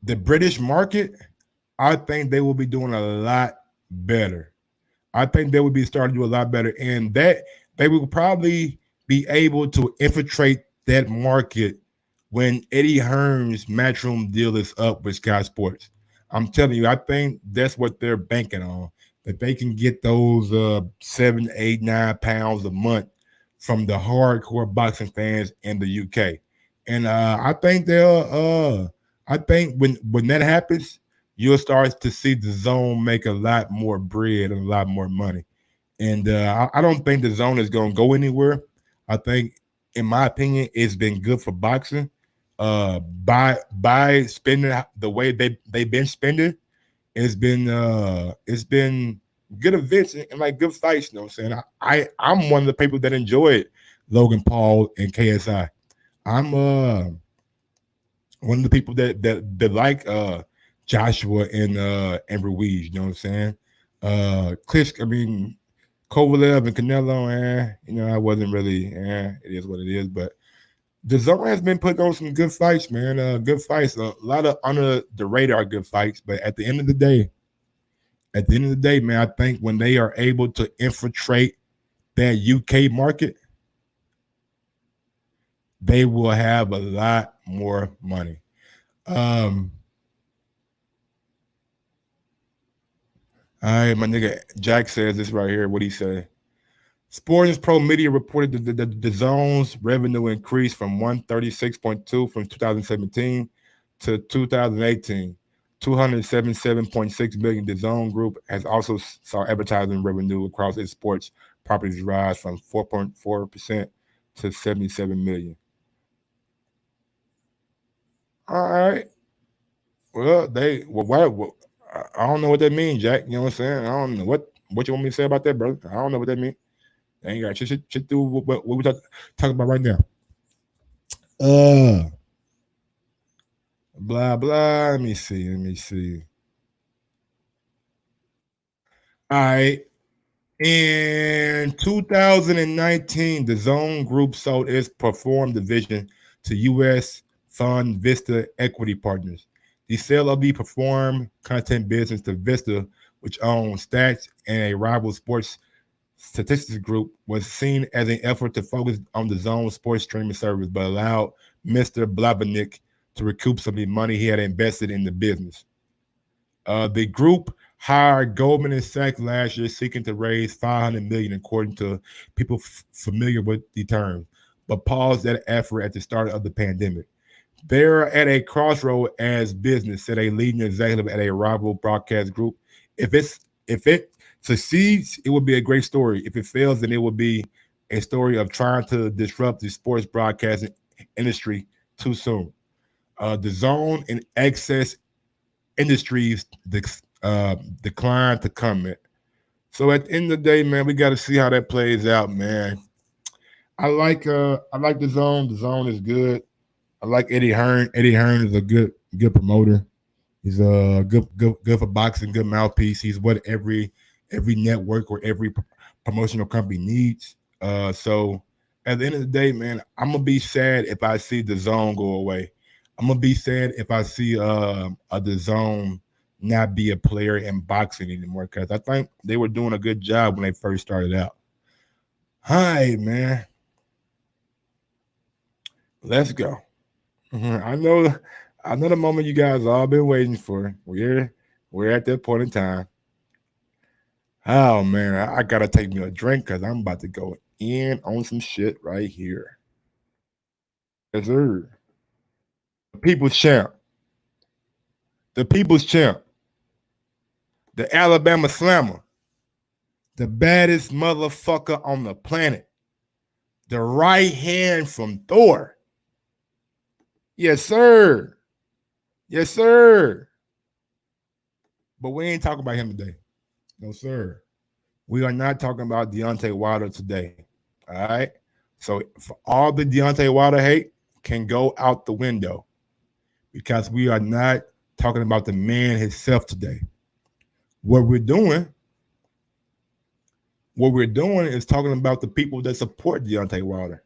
British market, I think they will be doing a lot better. I think they would be starting to do a lot better, and that they will probably be able to infiltrate that market when Eddie Hearn's Matchroom deal is up with Sky Sports. I'm telling you, I think that's what they're banking on, that they can get those 7, 8, 9 pounds a month from the hardcore boxing fans in the UK. And I think I think when that happens, you'll start to see the zone make a lot more bread and a lot more money. And I don't think the zone is going to go anywhere. I think, in my opinion, it's been good for boxing. By spending the way they've been spending, it's been good events and like good fights. You know what I'm saying? I'm one of the people that enjoyed Logan Paul and KSI. I'm one of the people that like Joshua and Ruiz, you know what I'm saying? Kovalev and Canelo, I wasn't really, it is what it is. But Dazn has been putting on some good fights, man. Good fights. A lot of under the radar good fights. But at the end of the day, man, I think when they are able to infiltrate that UK market, they will have a lot more money. All right, my nigga Jack says this right here. What he say? Sports Pro Media reported that the zone's revenue increased from 136.2 from 2017 to 2018, 277.6 million. The Zone Group has also saw advertising revenue across its sports properties rise from 4.4% to 77 million. All right. Well, I don't know what that means, Jack. You know what I'm saying? I don't know what you want me to say about that, brother. I don't know what that means. I ain't got shit do what we talking about right now. Blah blah. Let me see. All right. In 2019, the Zone Group sold its Perform division to U.S. fund Vista Equity Partners. The sale of the Perform content business to Vista, which owns Stats and a rival sports statistics group, was seen as an effort to focus on the Zone sports streaming service, but allowed Mr. Blavatnik to recoup some of the money he had invested in the business. The group hired Goldman and Sachs last year, seeking to raise $500 million, according to people familiar with the term, but paused that effort at the start of the pandemic. They're at a crossroad as business, said a leading executive at a rival broadcast group. If it succeeds, it would be a great story. If it fails, then it will be a story of trying to disrupt the sports broadcasting industry too soon. The Zone and Access Industries declined to comment. So at the end of the day, man, we got to see how that plays out, man. I like the Zone. The Zone is good. I like Eddie Hearn. Eddie Hearn is a good promoter. He's good for boxing, good mouthpiece. He's what every network or every promotional company needs. So at the end of the day, man, I'm gonna be sad if I see the Zone go away. I'm gonna be sad if I see the Zone not be a player in boxing anymore, because I think they were doing a good job when they first started out. Hi, man. Let's go. I know the moment you guys all been waiting for. We're at that point in time. Oh man, I gotta take me a drink because I'm about to go in on some shit right here. Yes, sir. The people's champ. The people's champ. The Alabama Slammer. The baddest motherfucker on the planet. The right hand from Thor. Yes, sir. Yes, sir. But we ain't talking about him today. No, sir. We are not talking about Deontay Wilder today. All right. So for all the Deontay Wilder hate can go out the window, because we are not talking about the man himself today. What we're doing is talking about the people that support Deontay Wilder.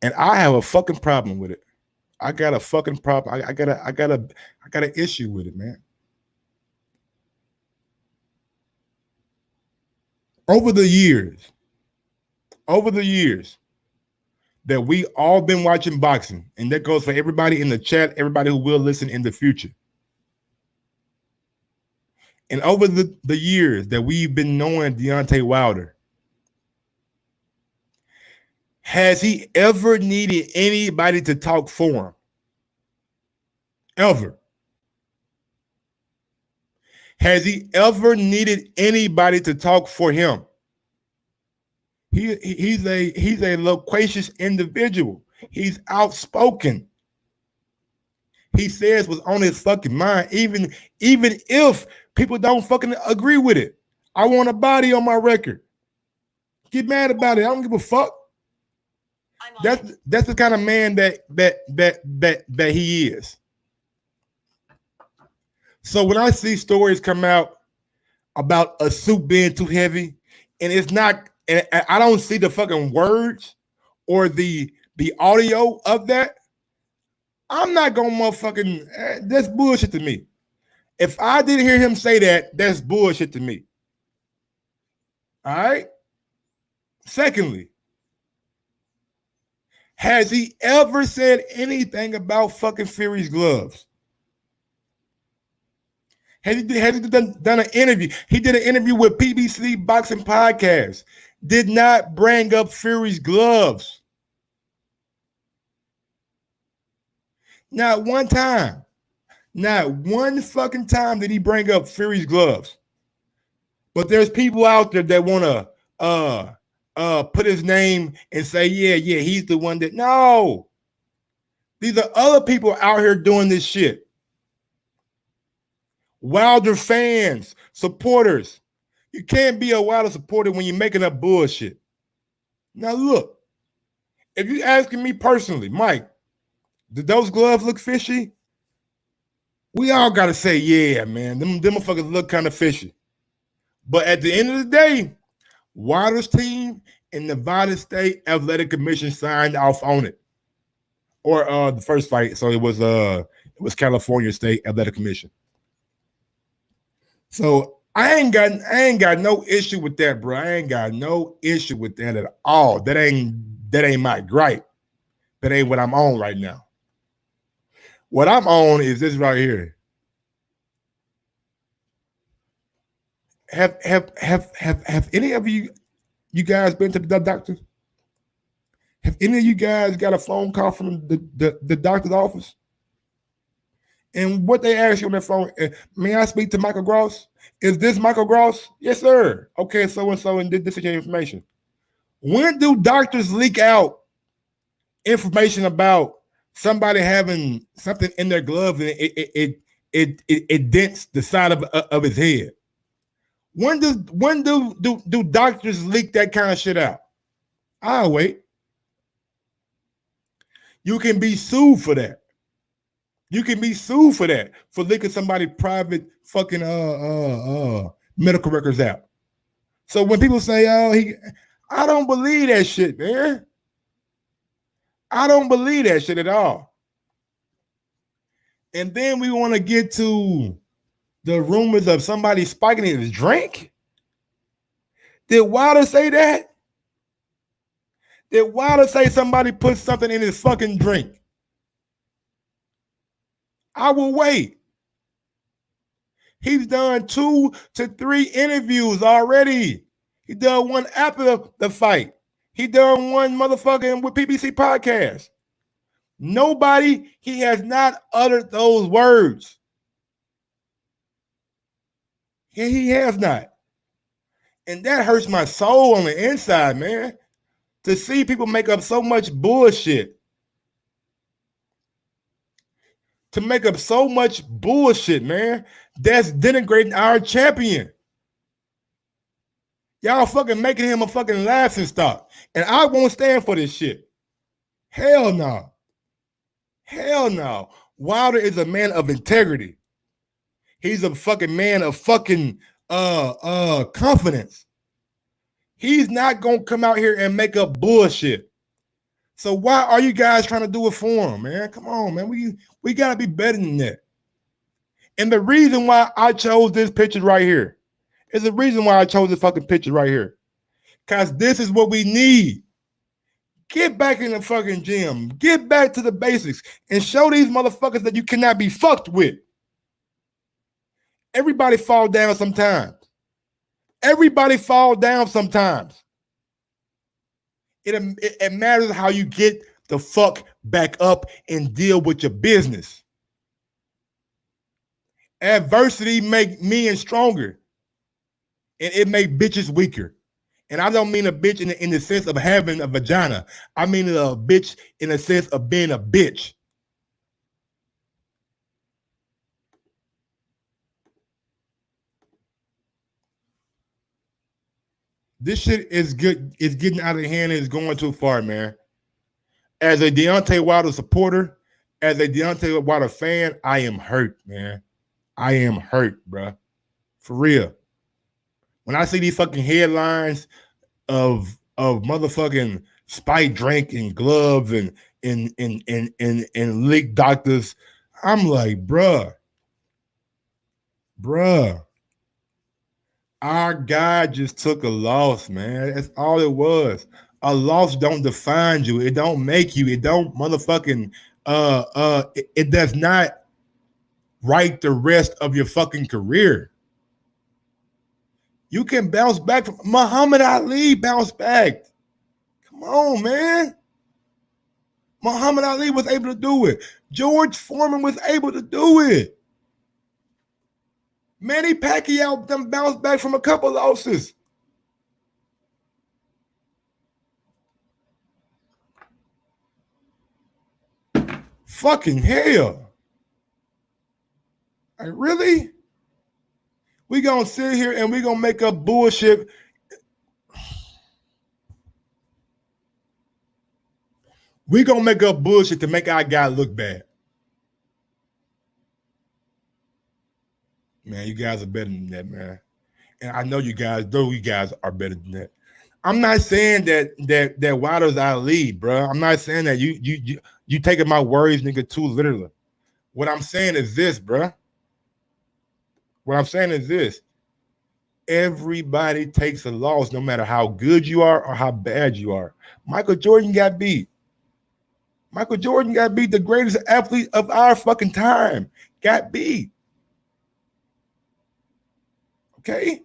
And I have a fucking problem with it. I got a fucking problem. I got an issue with it, man. Over the years that we all been watching boxing, and that goes for everybody in the chat, everybody who will listen in the future. And over the years that we've been knowing Deontay Wilder, has he ever needed anybody to talk for him? Ever? Has he ever needed anybody to talk for him? He's a loquacious individual. He's outspoken. He says what's on his fucking mind, even if people don't fucking agree with it. I want a body on my record. Get mad about it. I don't give a fuck. That's the kind of man that he is. So when I see stories come out about a suit being too heavy, and it's not, and I don't see the fucking words or the the audio of that, I'm not gonna motherfucking. That's bullshit to me. If I didn't hear him say that, that's bullshit to me. All right. Secondly, has he ever said anything about fucking Fury's gloves? Has he done an interview? He did an interview with PBC Boxing Podcast. Did not bring up Fury's gloves. Not one time. Not one fucking time did he bring up Fury's gloves. But there's people out there that want to put his name and say, yeah, he's the one that. No. These are other people out here doing this shit. Wilder fans, supporters. You can't be a Wilder supporter when you're making up bullshit. Now look, if you're asking me personally, Mike, did those gloves look fishy? We all gotta say, yeah, man, them motherfuckers look kind of fishy. But at the end of the day, Wilder's team and Nevada State Athletic Commission signed off on it. Or the first fight, so it was California State Athletic Commission. So I ain't got no issue with that, bro. I ain't got no issue with that at all. That ain't my gripe. That ain't what I'm on right now. What I'm on is this right here. Have any of you guys been to the doctor? Have any of you guys got a phone call from the doctor's office? And what they ask you on their phone, may I speak to Michael Gross? Is this Michael Gross? Yes, sir. Okay, so-and-so, and this is your information. When do doctors leak out information about somebody having something in their gloves and it dents the side of his head? When do doctors leak that kind of shit out? I'll wait. You can be sued for that. You can be sued for that, for leaking somebody's private fucking medical records out. So when people say, I don't believe that shit, man. I don't believe that shit at all. And then we want to get to the rumors of somebody spiking in his drink. Did Wilder say that? Did Wilder say somebody put something in his fucking drink? I will wait. He's done 2 to 3 interviews already. He done one after the fight. He done one motherfucking with PBC Podcast. He has not uttered those words. He has not. And that hurts my soul on the inside, man. To see people make up so much bullshit. To make up so much bullshit, man. That's denigrating our champion. Y'all fucking making him a fucking laughing stock. And I won't stand for this shit. Hell no. Hell no. Wilder is a man of integrity. He's a fucking man of fucking confidence. He's not gonna come out here and make up bullshit. So why are you guys trying to do it for him, man? Come on, man. We gotta be better than that. And the reason why I chose this picture right here is the reason why I chose this fucking picture right here. Because this is what we need. Get back in the fucking gym. Get back to the basics and show these motherfuckers that you cannot be fucked with. Everybody fall down sometimes. Everybody fall down sometimes. It matters how you get the fuck back up and deal with your business. Adversity make men stronger, and it make bitches weaker. And I don't mean a bitch in the sense of having a vagina. I mean a bitch in the sense of being a bitch. This shit is good. It's getting out of hand and it's going too far, man. As a Deontay Wilder supporter, as a Deontay Wilder fan, I am hurt, man. I am hurt, bro. For real. When I see these fucking headlines of motherfucking spike drink and gloves and leak doctors. I'm like, bruh, our guy just took a loss, man. That's all it was. A loss don't define you. It don't make you. It don't motherfucking it does not write the rest of your fucking career. You can bounce back from Muhammad Ali bounced back. Come on, man. Muhammad Ali was able to do it. George Foreman was able to do it. Manny Pacquiao them bounced back from a couple losses. Fucking hell. Like, really? We gonna sit here and we gonna make up bullshit. We gonna make up bullshit to make our guy look bad. Man, you guys are better than that, man. And I know you guys are better than that. I'm not saying that Wilder's Ali, bro. I'm not saying that you taking my words, nigga, too literally. What I'm saying is this, bro. What I'm saying is this. Everybody takes a loss no matter how good you are or how bad you are. Michael Jordan got beat. Michael Jordan got beat, the greatest athlete of our fucking time. Got beat. Okay?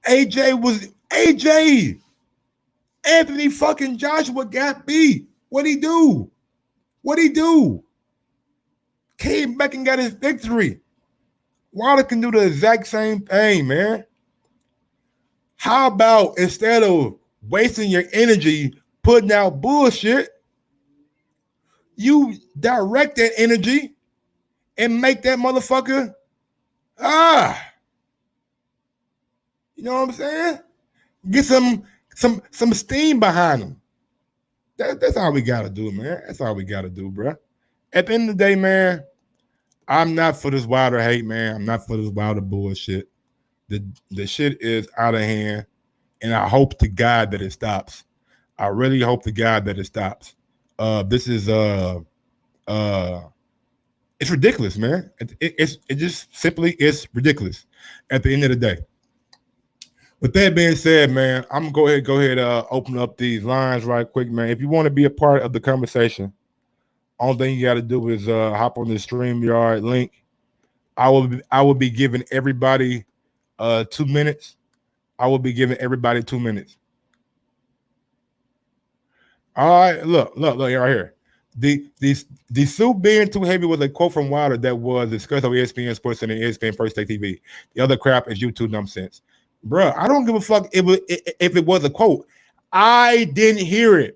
AJ. Anthony fucking Joshua got beat. What'd he do? Came back and got his victory. Wilder can do the exact same thing, man. How about instead of wasting your energy putting out bullshit, you direct that energy and make that motherfucker, you know what I'm saying? Get some steam behind him. That's all we gotta do, man. That's all we gotta do, bro. At the end of the day, man, I'm not for this Wilder hate, man. I'm not for this Wilder bullshit. The shit is out of hand, and I hope to God that it stops. I really hope to God that it stops. This is it's ridiculous, man. It just simply is ridiculous at the end of the day. With that being said, man, I'm gonna go ahead open up these lines right quick, man. If you want to be a part of the conversation, only thing you got to do is hop on the StreamYard link. I will be giving everybody 2 minutes. I will be giving everybody 2 minutes. All right, look right here. The suit being too heavy was a quote from Wilder that was discussed on ESPN Sports and ESPN First Take TV. The other crap is YouTube nonsense. Bruh, I don't give a fuck if it was a quote. I didn't hear it.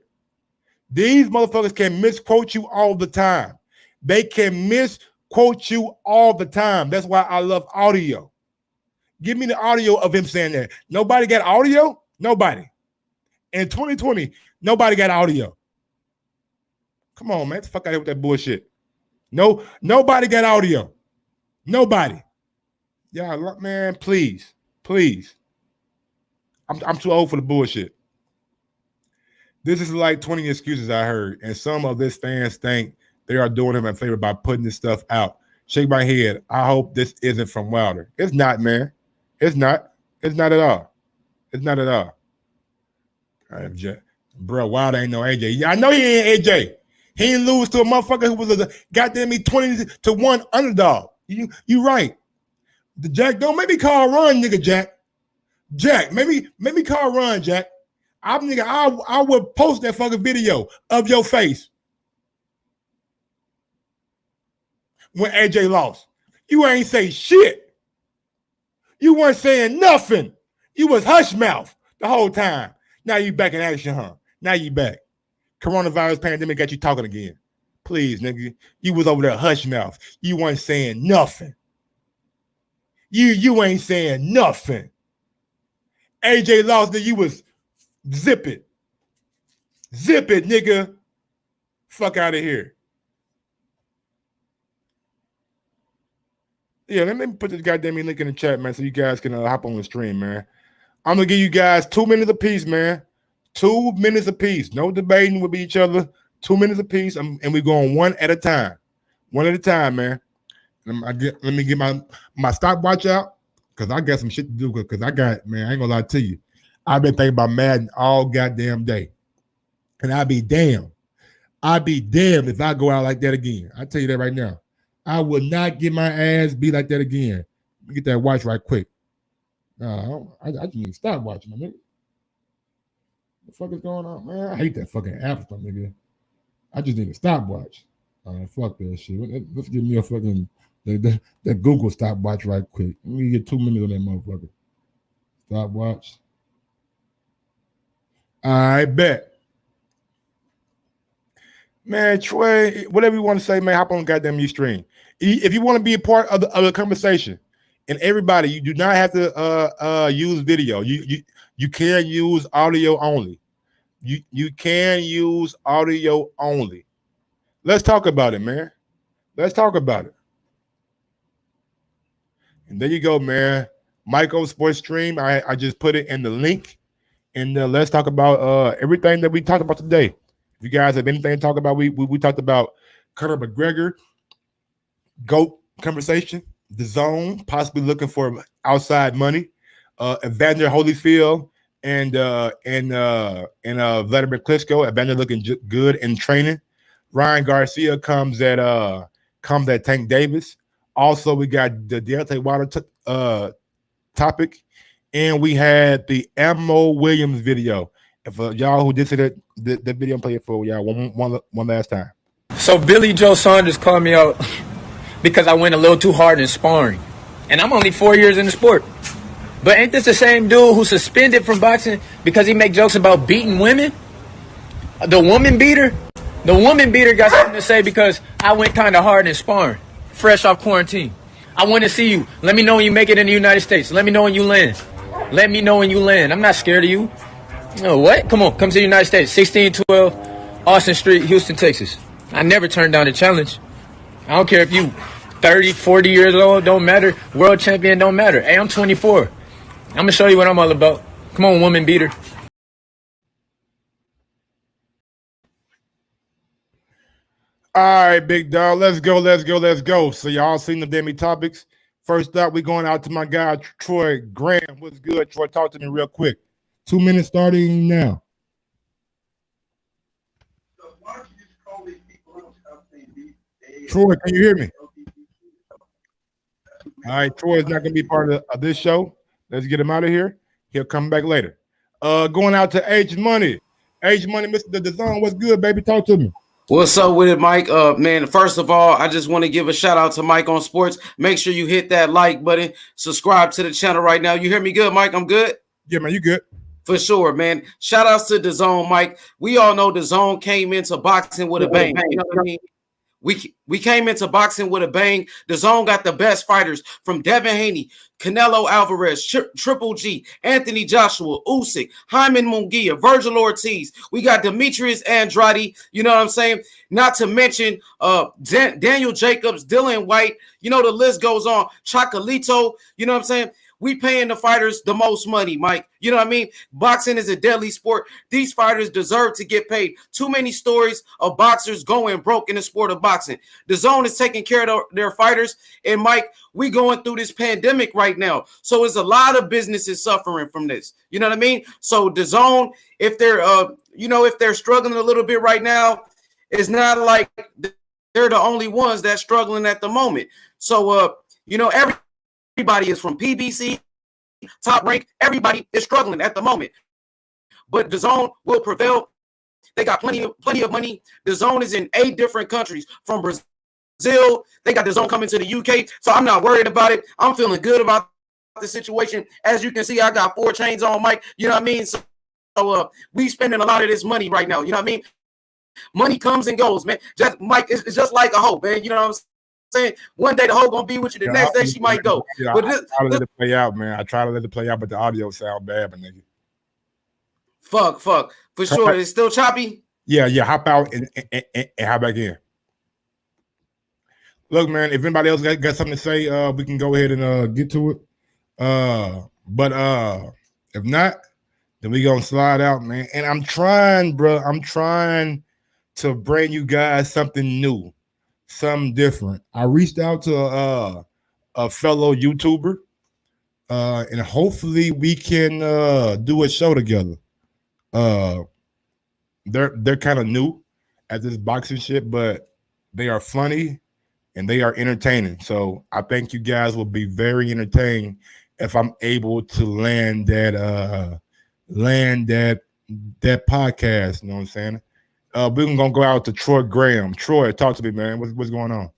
These motherfuckers can misquote you all the time. They can misquote you all the time. That's why I love audio. Give me the audio of him saying that. Nobody got audio? Nobody. In 2020, nobody got audio. Come on, man. Get the fuck out of here with that bullshit. No, nobody got audio. Nobody. Yeah, man, please. I'm too old for the bullshit. This is like 20 excuses I heard, and some of this fans think they are doing him a favor by putting this stuff out. Shake my head. I hope this isn't from Wilder. It's not, man. It's not. It's not at all. It's not at all. Bro, Wilder ain't no AJ. Yeah, I know he ain't AJ. He didn't lose to a motherfucker who was a goddamn 20-1 underdog. You right. The Jack, don't make me call run, nigga, Jack. Jack, maybe call run, Jack. I would post that fucking video of your face when AJ lost. You ain't say shit. You weren't saying nothing. You was hush mouth the whole time. Now you back in action, huh? Now you back. Coronavirus pandemic got you talking again. Please, nigga. You was over there hush mouth. You weren't saying nothing. You ain't saying nothing. AJ lost, then you was zip it. Zip it, nigga. Fuck out of here. Yeah, let me put this goddamn link in the chat, man, so you guys can hop on the stream, man. I'm going to give you guys 2 minutes apiece, man. 2 minutes apiece. No debating with each other. 2 minutes apiece, and we're going one at a time. One at a time, man. Let me get my stopwatch out because I got some shit to do. Because I got, man, I ain't gonna lie to you. I've been thinking about Madden all goddamn day. And I'd be damned if I go out like that again. I tell you that right now. I would not get my ass beat like that again. Let me get that watch right quick. I just need to stop watching, my nigga. What the fuck is going on, man? I hate that fucking Apple, nigga. I just need a stopwatch. Fuck that shit. Let's give me a fucking that Google stopwatch right quick. Let me get 2 minutes on that motherfucker. Stopwatch. I bet. Man, Troy, whatever you want to say, man, hop on goddamn Ustream. If you want to be a part of the conversation, and everybody, you do not have to use video. You can use audio only. You can use audio only. Let's talk about it, man. Let's talk about it. And there you go, man. Michael Sports Stream. I just put it in the link. And let's talk about everything that we talked about today. If you guys have anything to talk about, we talked about Conor McGregor, GOAT conversation, Dazn, possibly looking for outside money, Evander Holyfield and Vladimir Klitschko. Evander looking good in training. Ryan Garcia comes at Tank Davis. Also, we got the Deontay Wilder topic, and we had the Ammo Williams video. If y'all who did see that the video, play it for y'all one last time. So Billy Joe Saunders called me out because I went a little too hard in sparring, and I'm only 4 years in the sport. But ain't this the same dude who suspended from boxing because he make jokes about beating women? The woman beater? The woman beater got something to say because I went kind of hard in sparring, fresh off quarantine. I want to see you. Let me know when you make it in the United States. Let me know when you land. Let me know when you land. I'm not scared of you. No, what? Come on, come to the United States. 1612 Austin Street, Houston, Texas. I never turned down a challenge. I don't care if you 30, 40 years old, don't matter. World champion, don't matter. Hey, I'm 24. I'm going to show you what I'm all about. Come on, woman beater. All right, big dog. Let's go. So y'all seen the Demi topics. First up, we're going out to my guy, Troy Graham. What's good, Troy? Talk to me real quick. 2 minutes starting now. Troy, can you hear me? All right, Troy is not going to be part of this show. Let's get him out of here. He'll come back later. Going out to H Money. H Money, Mr. Dazn, what's good, baby? Talk to me. What's up with it, Mike? Man, first of all, I just want to give a shout out to Mike on Sports. Make sure you hit that like button. Subscribe to the channel right now. You hear me good, Mike? I'm good? Yeah, man, you good. For sure, man. Shout outs to Dazn, Mike. We all know Dazn came into boxing with a bang. You know what I mean? We came into boxing with a bang. Dazn got the best fighters from Devin Haney, Canelo Alvarez, Triple G, Anthony Joshua, Usyk, Hyman Munguia, Virgil Ortiz. We got Demetrius Andrade. You know what I'm saying? Not to mention Daniel Jacobs, Dylan White. You know, the list goes on. Chocolito. You know what I'm saying? We paying the fighters the most money, Mike. You know what I mean? Boxing is a deadly sport. These fighters deserve to get paid. Too many stories of boxers going broke in the sport of boxing. DAZN is taking care of their fighters. And Mike, we going through this pandemic right now. So there's a lot of businesses suffering from this. You know what I mean? So DAZN, if they're struggling a little bit right now, it's not like they're the only ones that's struggling at the moment. So, everybody is from PBC, Top Rank. Everybody is struggling at the moment. But DAZN will prevail. They got plenty of money. DAZN is in 8 different countries. From Brazil, they got DAZN coming to the UK. So I'm not worried about it. I'm feeling good about the situation. As you can see, I got 4 chains on, Mike. You know what I mean? So we spending a lot of this money right now. You know what I mean? Money comes and goes, man. Mike, it's just like a hoe, man. You know what I'm saying? One day the hoe gonna be with you, the next day she might go. Yeah, but I try to let it play out, man. I try to let it play out, but the audio sound bad, but nigga. Fuck. For sure. It's still choppy. Yeah. Hop out and hop back in. Look, man, if anybody else got something to say, we can go ahead and get to it. But if not, Then we gonna slide out, man. And I'm trying, bro. I'm trying to bring you guys something new, something different. I reached out to a fellow YouTuber, and hopefully we can do a show together. Uh, they're kind of new at this boxing shit, but they are funny and they are entertaining. So I think you guys will be very entertained if I'm able to land that podcast. You know what I'm saying? We're gonna go out to Troy Graham. Troy, talk to me, man. What's going on?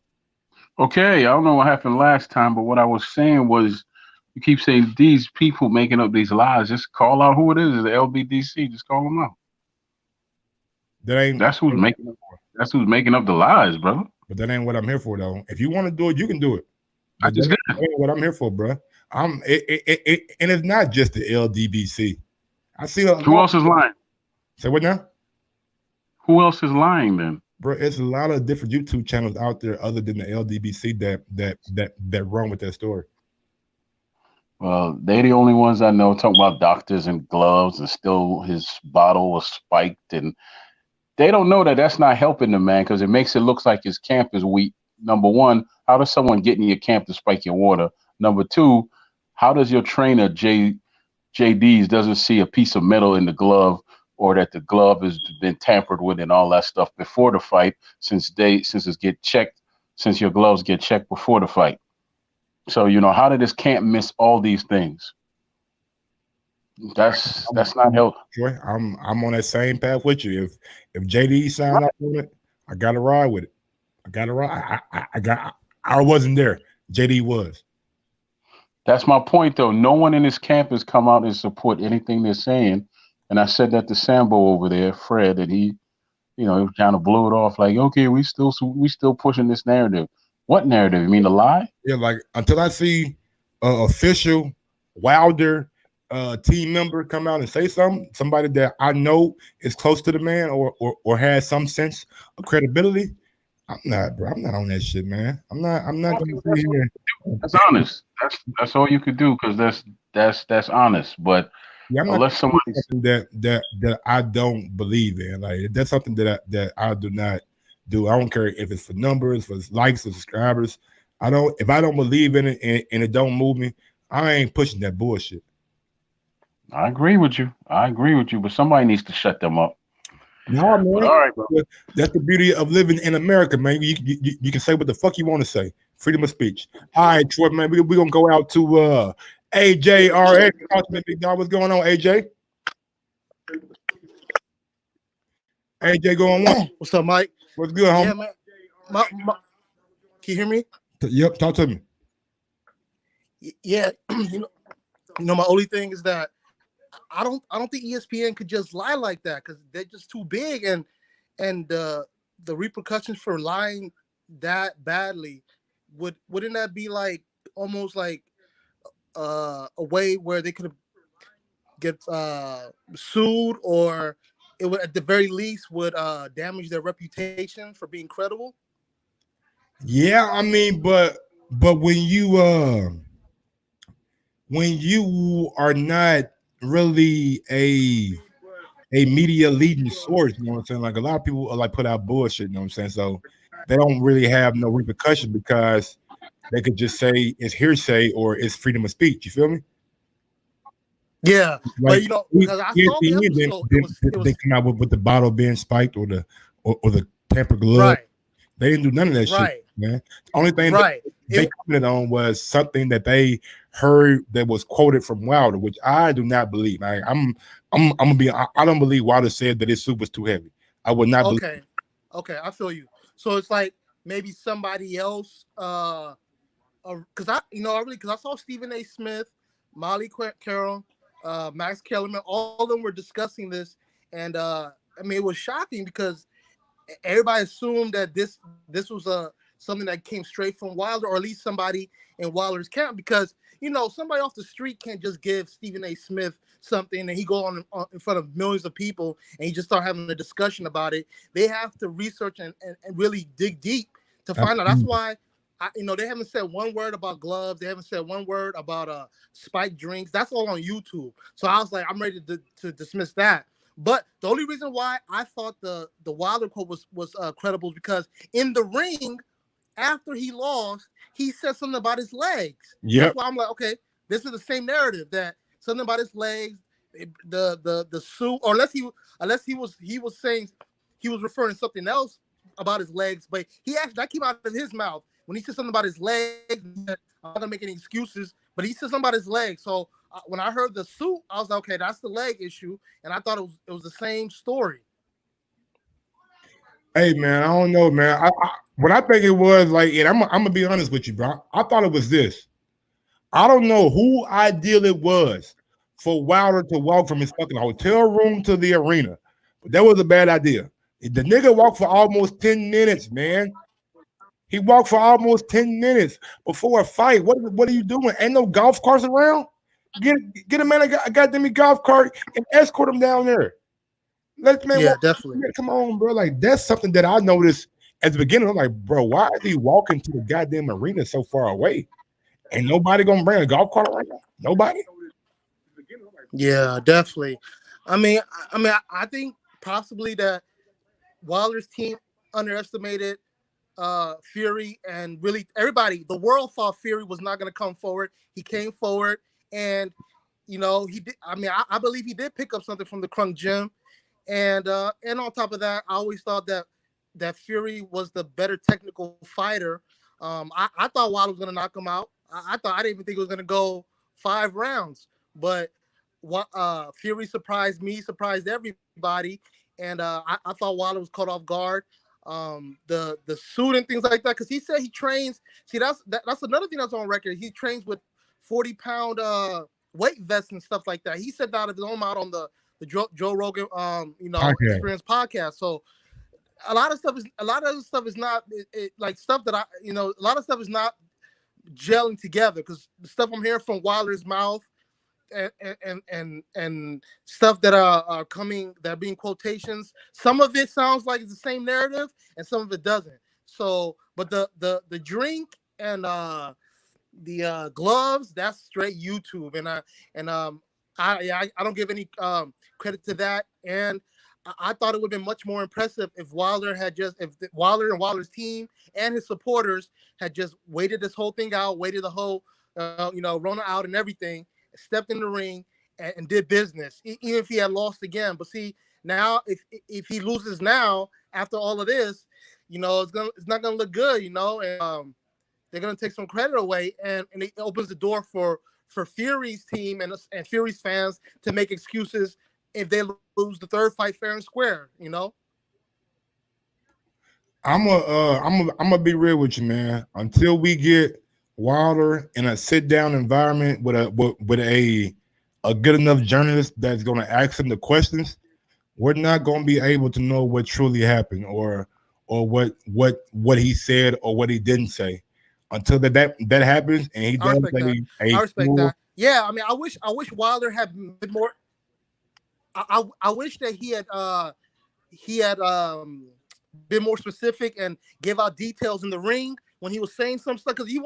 Okay, I don't know what happened last time, but what I was saying was you keep saying these people making up these lies. Just call out who it is. The LBDC. Just call them out. That's who's making up. That's who's making up the lies, brother. But that ain't what I'm here for, though. If you want to do it, you can do it. I just did. That ain't what I'm here for, bro. And it's not just the LDBC. I see who else is lying. Say what now? Who else is lying then? Bro, it's a lot of different YouTube channels out there other than the LDBC that run with that story. Well, they the only ones I know talking about doctors and gloves and still his bottle was spiked, and they don't know that that's not helping the man because it makes it look like his camp is weak. Number one, how does someone get in your camp to spike your water? Number two, how does your trainer JD's doesn't see a piece of metal in the glove or that the glove has been tampered with and all that stuff before the fight since your gloves get checked before the fight. So, how did this camp miss all these things? That's not help. I'm on that same path with you. If JD signed up on it, I gotta ride with it. I gotta ride. I wasn't there. JD was. That's my point, though. No one in this camp has come out and support anything they're saying. And I said that to Sambo over there, Fred, and he kind of blew it off like, okay, we still pushing this narrative. What narrative? You mean the lie? Yeah, like until I see official Wilder team member come out and say something, somebody that I know is close to the man or has some sense of credibility, I'm not on that shit, man. I'm not gonna be here. That's honest. That's all you could do because that's honest. But unless somebody that I don't believe in, like that's something that I do not do. I don't care if it's for numbers, for likes, or subscribers. If I don't believe in it and it don't move me, I ain't pushing that bullshit. I agree with you, but somebody needs to shut them up. No, man. But all right, bro. That's the beauty of living in America, man. You can say what the fuck you want to say. Freedom of speech. All right, Troy, man. We're gonna go out to AJ RX. What's going on, AJ? AJ going on. What's up, Mike? What's good, homie? Yeah, man. Can you hear me? Yep, talk to me. Yeah, my only thing is that I don't think ESPN could just lie like that because they're just too big, and the repercussions for lying that badly wouldn't that be like almost like a way where they could get sued, or it would at the very least would damage their reputation for being credible? Yeah, I mean, but when you are not really a media leading source, you know what I'm saying? Like a lot of people are like put out bullshit, you know what I'm saying? So they don't really have no repercussion because they could just say it's hearsay or it's freedom of speech. You feel me? Yeah, like, but because I saw the episode, they come out with the bottle being spiked or the tampered glove. Right. They didn't do none of that shit, man. The only thing they commented on was something that they heard that was quoted from Wilder, which I do not believe. Like, I don't believe Wilder said that his suit was too heavy. I would not believe. Okay, I feel you. So it's like maybe somebody else, because I saw Stephen A. Smith, Molly Carroll, Max Kellerman, all of them were discussing this, and it was shocking because everybody assumed that this was something that came straight from Wilder, or at least somebody in Wilder's camp, because somebody off the street can't just give Stephen A. Smith something and he go on in front of millions of people and he just start having a discussion about it. They have to research and really dig deep to find out. That's why they haven't said one word about gloves. They haven't said one word about spiked drinks. That's all on YouTube. So I was like, I'm ready to dismiss that. But the only reason why I thought the Wilder quote was credible is because in the ring, after he lost, he said something about his legs. Yep. That's why I'm like, okay, this is the same narrative, that something about his legs, the suit, or unless he was saying, he was referring to something else about his legs, but that came out of his mouth when he said something about his legs. I'm not gonna make any excuses, but he said something about his legs. So when I heard the suit, I was like, okay, that's the leg issue, and I thought it was the same story. Hey man, I don't know, man. What I think it was like, and I'm gonna be honest with you, bro. I thought it was this. I don't know who ideal it was for Wilder to walk from his fucking hotel room to the arena, but that was a bad idea. The nigga walked for almost 10 minutes, man. He walked for almost 10 minutes before a fight. What are you doing? Ain't no golf carts around? Get a man a goddamn golf cart and escort him down there. Let man walk. Definitely. Come on, bro. Like, that's something that I noticed at the beginning. I'm like, bro, why is he walking to the goddamn arena so far away? Ain't nobody gonna bring a golf cart right now. Nobody. Yeah, definitely. I think possibly that Wilder's team underestimated Fury, and really everybody, the world thought Fury was not going to come forward. He came forward, and he did. I believe he did pick up something from the Crunk Gym, and on top of that, I always thought that Fury was the better technical fighter. I thought Wilder was going to knock him out. I didn't even think it was going to go 5 rounds, but Fury surprised me, surprised everybody, and I thought Wilder was caught off guard. The suit and things like that, because he said he trains. See, that's another thing that's on record. He trains with 40-pound weight vests and stuff like that. He said that of his own mouth on the Joe Rogan Experience podcast. So a lot of stuff is not like stuff that a lot of stuff is not gelling together, because the stuff I'm hearing from Wilder's mouth and stuff that are coming, that are being quotations, some of it sounds like it's the same narrative and some of it doesn't. So, but the drink and the gloves, that's straight YouTube, and I don't give any credit to that. And I thought it would have been much more impressive if Wilder and Wilder's team and his supporters had just waited this whole thing out, waited the whole Rona out and everything, stepped in the ring and did business, even if he had lost again. But see, now if he loses now after all of this, it's not gonna look good, and they're gonna take some credit away, and it opens the door for Fury's team and Fury's fans to make excuses if they lose the third fight fair and square. I'm gonna be real with you, man. Until we get Wilder in a sit-down environment with a good enough journalist that's gonna ask him the questions, we're not gonna be able to know what truly happened or what he said or what he didn't say until that happens and he does I respect that. Yeah, I wish Wilder had been more. I wish that he had been more specific and gave out details in the ring when he was saying some stuff, because he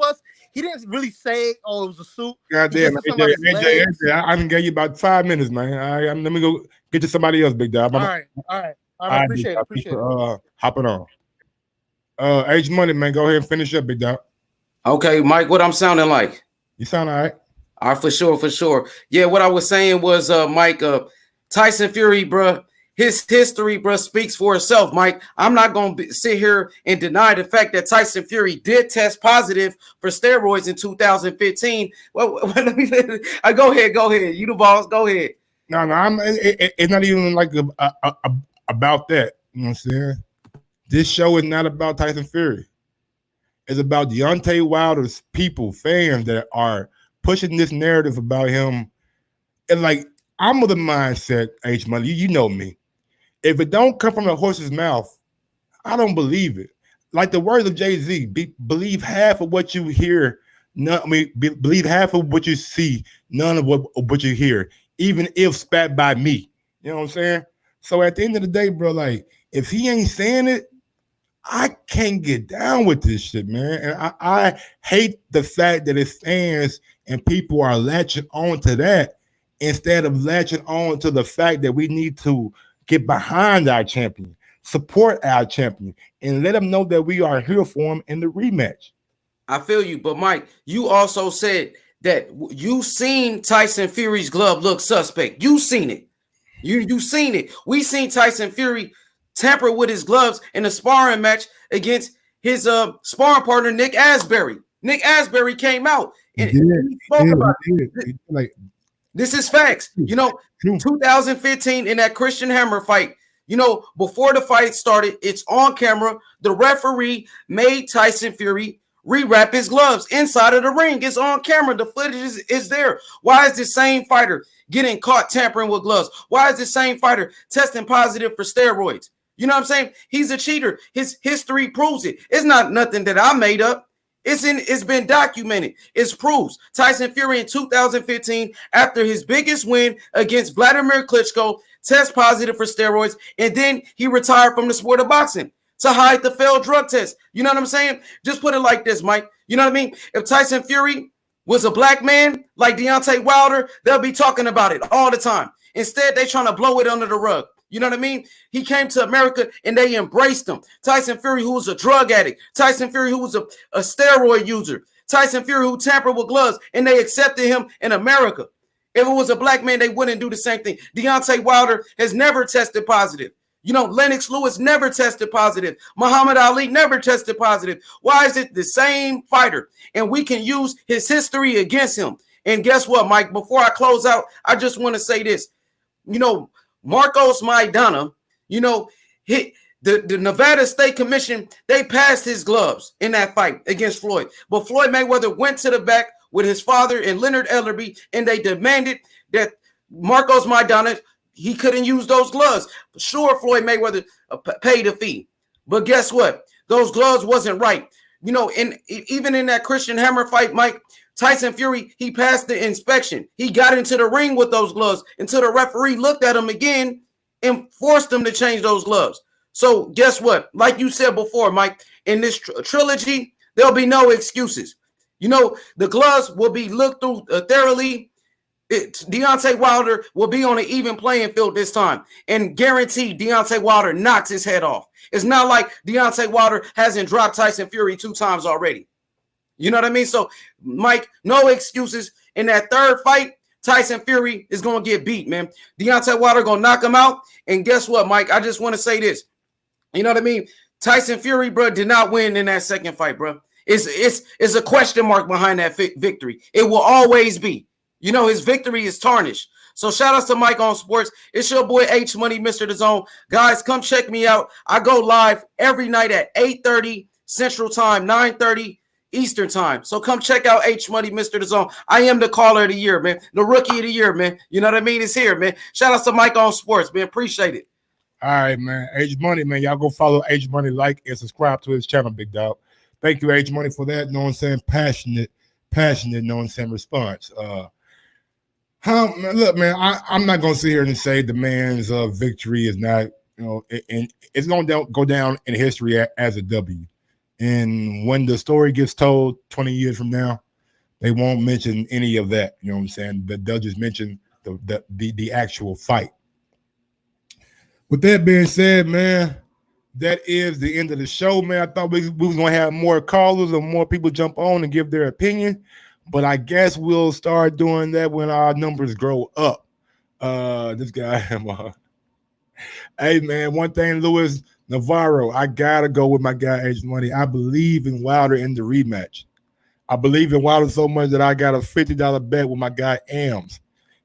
didn't really say, oh, it was a suit. God damn, AJ, I done gave you about 5 minutes, man. Let me go get to somebody else, big dog. All right. I appreciate it. Hopping on. H Money, man, go ahead and finish up, big dog. Okay, Mike, what I'm sounding like? You sound all right. All right, for sure. Yeah, what I was saying was, Mike, Tyson Fury, bro, his history, bro, speaks for itself, Mike. I'm not going to sit here and deny the fact that Tyson Fury did test positive for steroids in 2015. Well, let me go ahead. You the boss. Go ahead. No, it's not even like about that. You know what I'm saying? This show is not about Tyson Fury. It's about Deontay Wilder's people, fans that are pushing this narrative about him. And like, I'm of the mindset, H Money, you know me. If it don't come from a horse's mouth, I don't believe it. Like the words of Jay-Z, believe half of what you hear. Believe half of what you see, none of what you hear, even if spat by me. You know what I'm saying? So at the end of the day, bro, like if he ain't saying it, I can't get down with this shit, man. And I hate the fact that it stands and people are latching on to that instead of latching on to the fact that we need to get behind our champion, support our champion, and let them know that we are here for him in the rematch. I feel you, but Mike, you also said that you seen Tyson Fury's glove look suspect. You seen it. You seen it. We seen Tyson Fury tamper with his gloves in a sparring match against his sparring partner Nick Asbury. Nick Asbury came out and he spoke about it. Like, this is facts. 2015 in that Christian Hammer fight, before the fight started, it's on camera. The referee made Tyson Fury rewrap his gloves inside of the ring. It's on camera. The footage is there. Why is the same fighter getting caught tampering with gloves? Why is the same fighter testing positive for steroids? You know what I'm saying? He's a cheater. His history proves it. It's not nothing that I made up. It's been documented. It's proves. Tyson Fury in 2015, after his biggest win against Vladimir Klitschko, test positive for steroids, and then he retired from the sport of boxing to hide the failed drug test. You know what I'm saying? Just put it like this, Mike. You know what I mean? If Tyson Fury was a black man like Deontay Wilder, they'll be talking about it all the time. Instead, they trying to blow it under the rug. You know what I mean? He came to America and they embraced him. Tyson Fury, who was a drug addict. Tyson Fury, who was a steroid user. Tyson Fury, who tampered with gloves, and they accepted him in America. If it was a black man, they wouldn't do the same thing. Deontay Wilder has never tested positive. Lennox Lewis never tested positive. Muhammad Ali never tested positive. Why is it the same fighter? And we can use his history against him. And guess what, Mike? Before I close out, I just want to say this. Marcos Maidana, the Nevada State Commission, they passed his gloves in that fight against Floyd. But Floyd Mayweather went to the back with his father and Leonard Ellerby, and they demanded that Marcos Maidana, he couldn't use those gloves. Sure, Floyd Mayweather paid a fee. But guess what? Those gloves wasn't right. Even in that Christian Hammer fight, Mike, Tyson Fury, he passed the inspection. He got into the ring with those gloves until the referee looked at him again and forced him to change those gloves. So guess what? Like you said before, Mike, in this trilogy, there'll be no excuses. The gloves will be looked through thoroughly. Deontay Wilder will be on an even playing field this time, and guaranteed Deontay Wilder knocks his head off. It's not like Deontay Wilder hasn't dropped Tyson Fury 2 times already. You know what I mean? So, Mike, no excuses. In that third fight, Tyson Fury is going to get beat, man. Deontay Wilder going to knock him out. And guess what, Mike? I just want to say this. You know what I mean? Tyson Fury, bro, did not win in that second fight, bro. It's a question mark behind that victory. It will always be. His victory is tarnished. So shout out to Mike on Sports. It's your boy H Money, Mr. Dazn. Guys, come check me out. I go live every night at 8:30 Central Time, 9:30 Eastern Time. So come check out H Money, Mr. Dazn. I am the caller of the year, man. The rookie of the year, man. You know what I mean? It's here, man. Shout out to Mike on Sports, man. Appreciate it. All right, man. H Money, man. Y'all go follow H Money, like and subscribe to his channel, big dog. Thank you, H Money, for that. Know what I'm saying? Passionate, know what I'm saying? Response. Look, man, I'm not gonna sit here and say the man's victory is not, and it's gonna go down in history as a W. And when the story gets told 20 years from now, they won't mention any of that. You know what I'm saying? But they'll just mention the actual fight. With that being said, man, that is the end of the show, man. I thought we was gonna have more callers or more people jump on and give their opinion, but I guess we'll start doing that when our numbers grow up. This guy, hey man, one thing, Luis Navarro, I gotta go with my guy H Money. I believe in Wilder in the rematch. I believe in Wilder so much that I got a $50 bet with my guy Ams,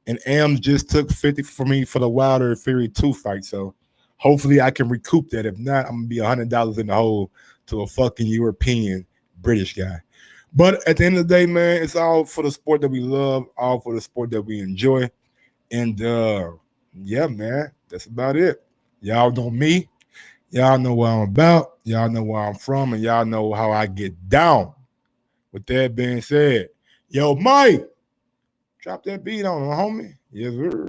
and Ams just took 50 for me for the Wilder Fury 2 fight. So hopefully I can recoup that. If not, I'm gonna be $100 in the hole to a fucking European British guy. But at the end of the day, man, it's all for the sport that we love, all for the sport that we enjoy. And yeah, man, that's about it. Y'all know me. Y'all know what I'm about. Y'all know where I'm from, and y'all know how I get down. With that being said, yo, Mike, drop that beat on him, homie. Yes, sir.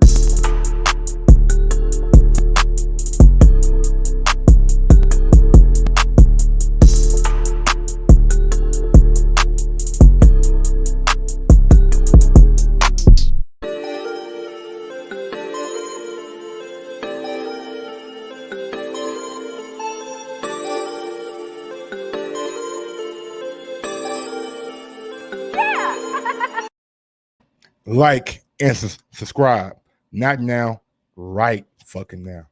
like, and subscribe. Not now, right fucking now.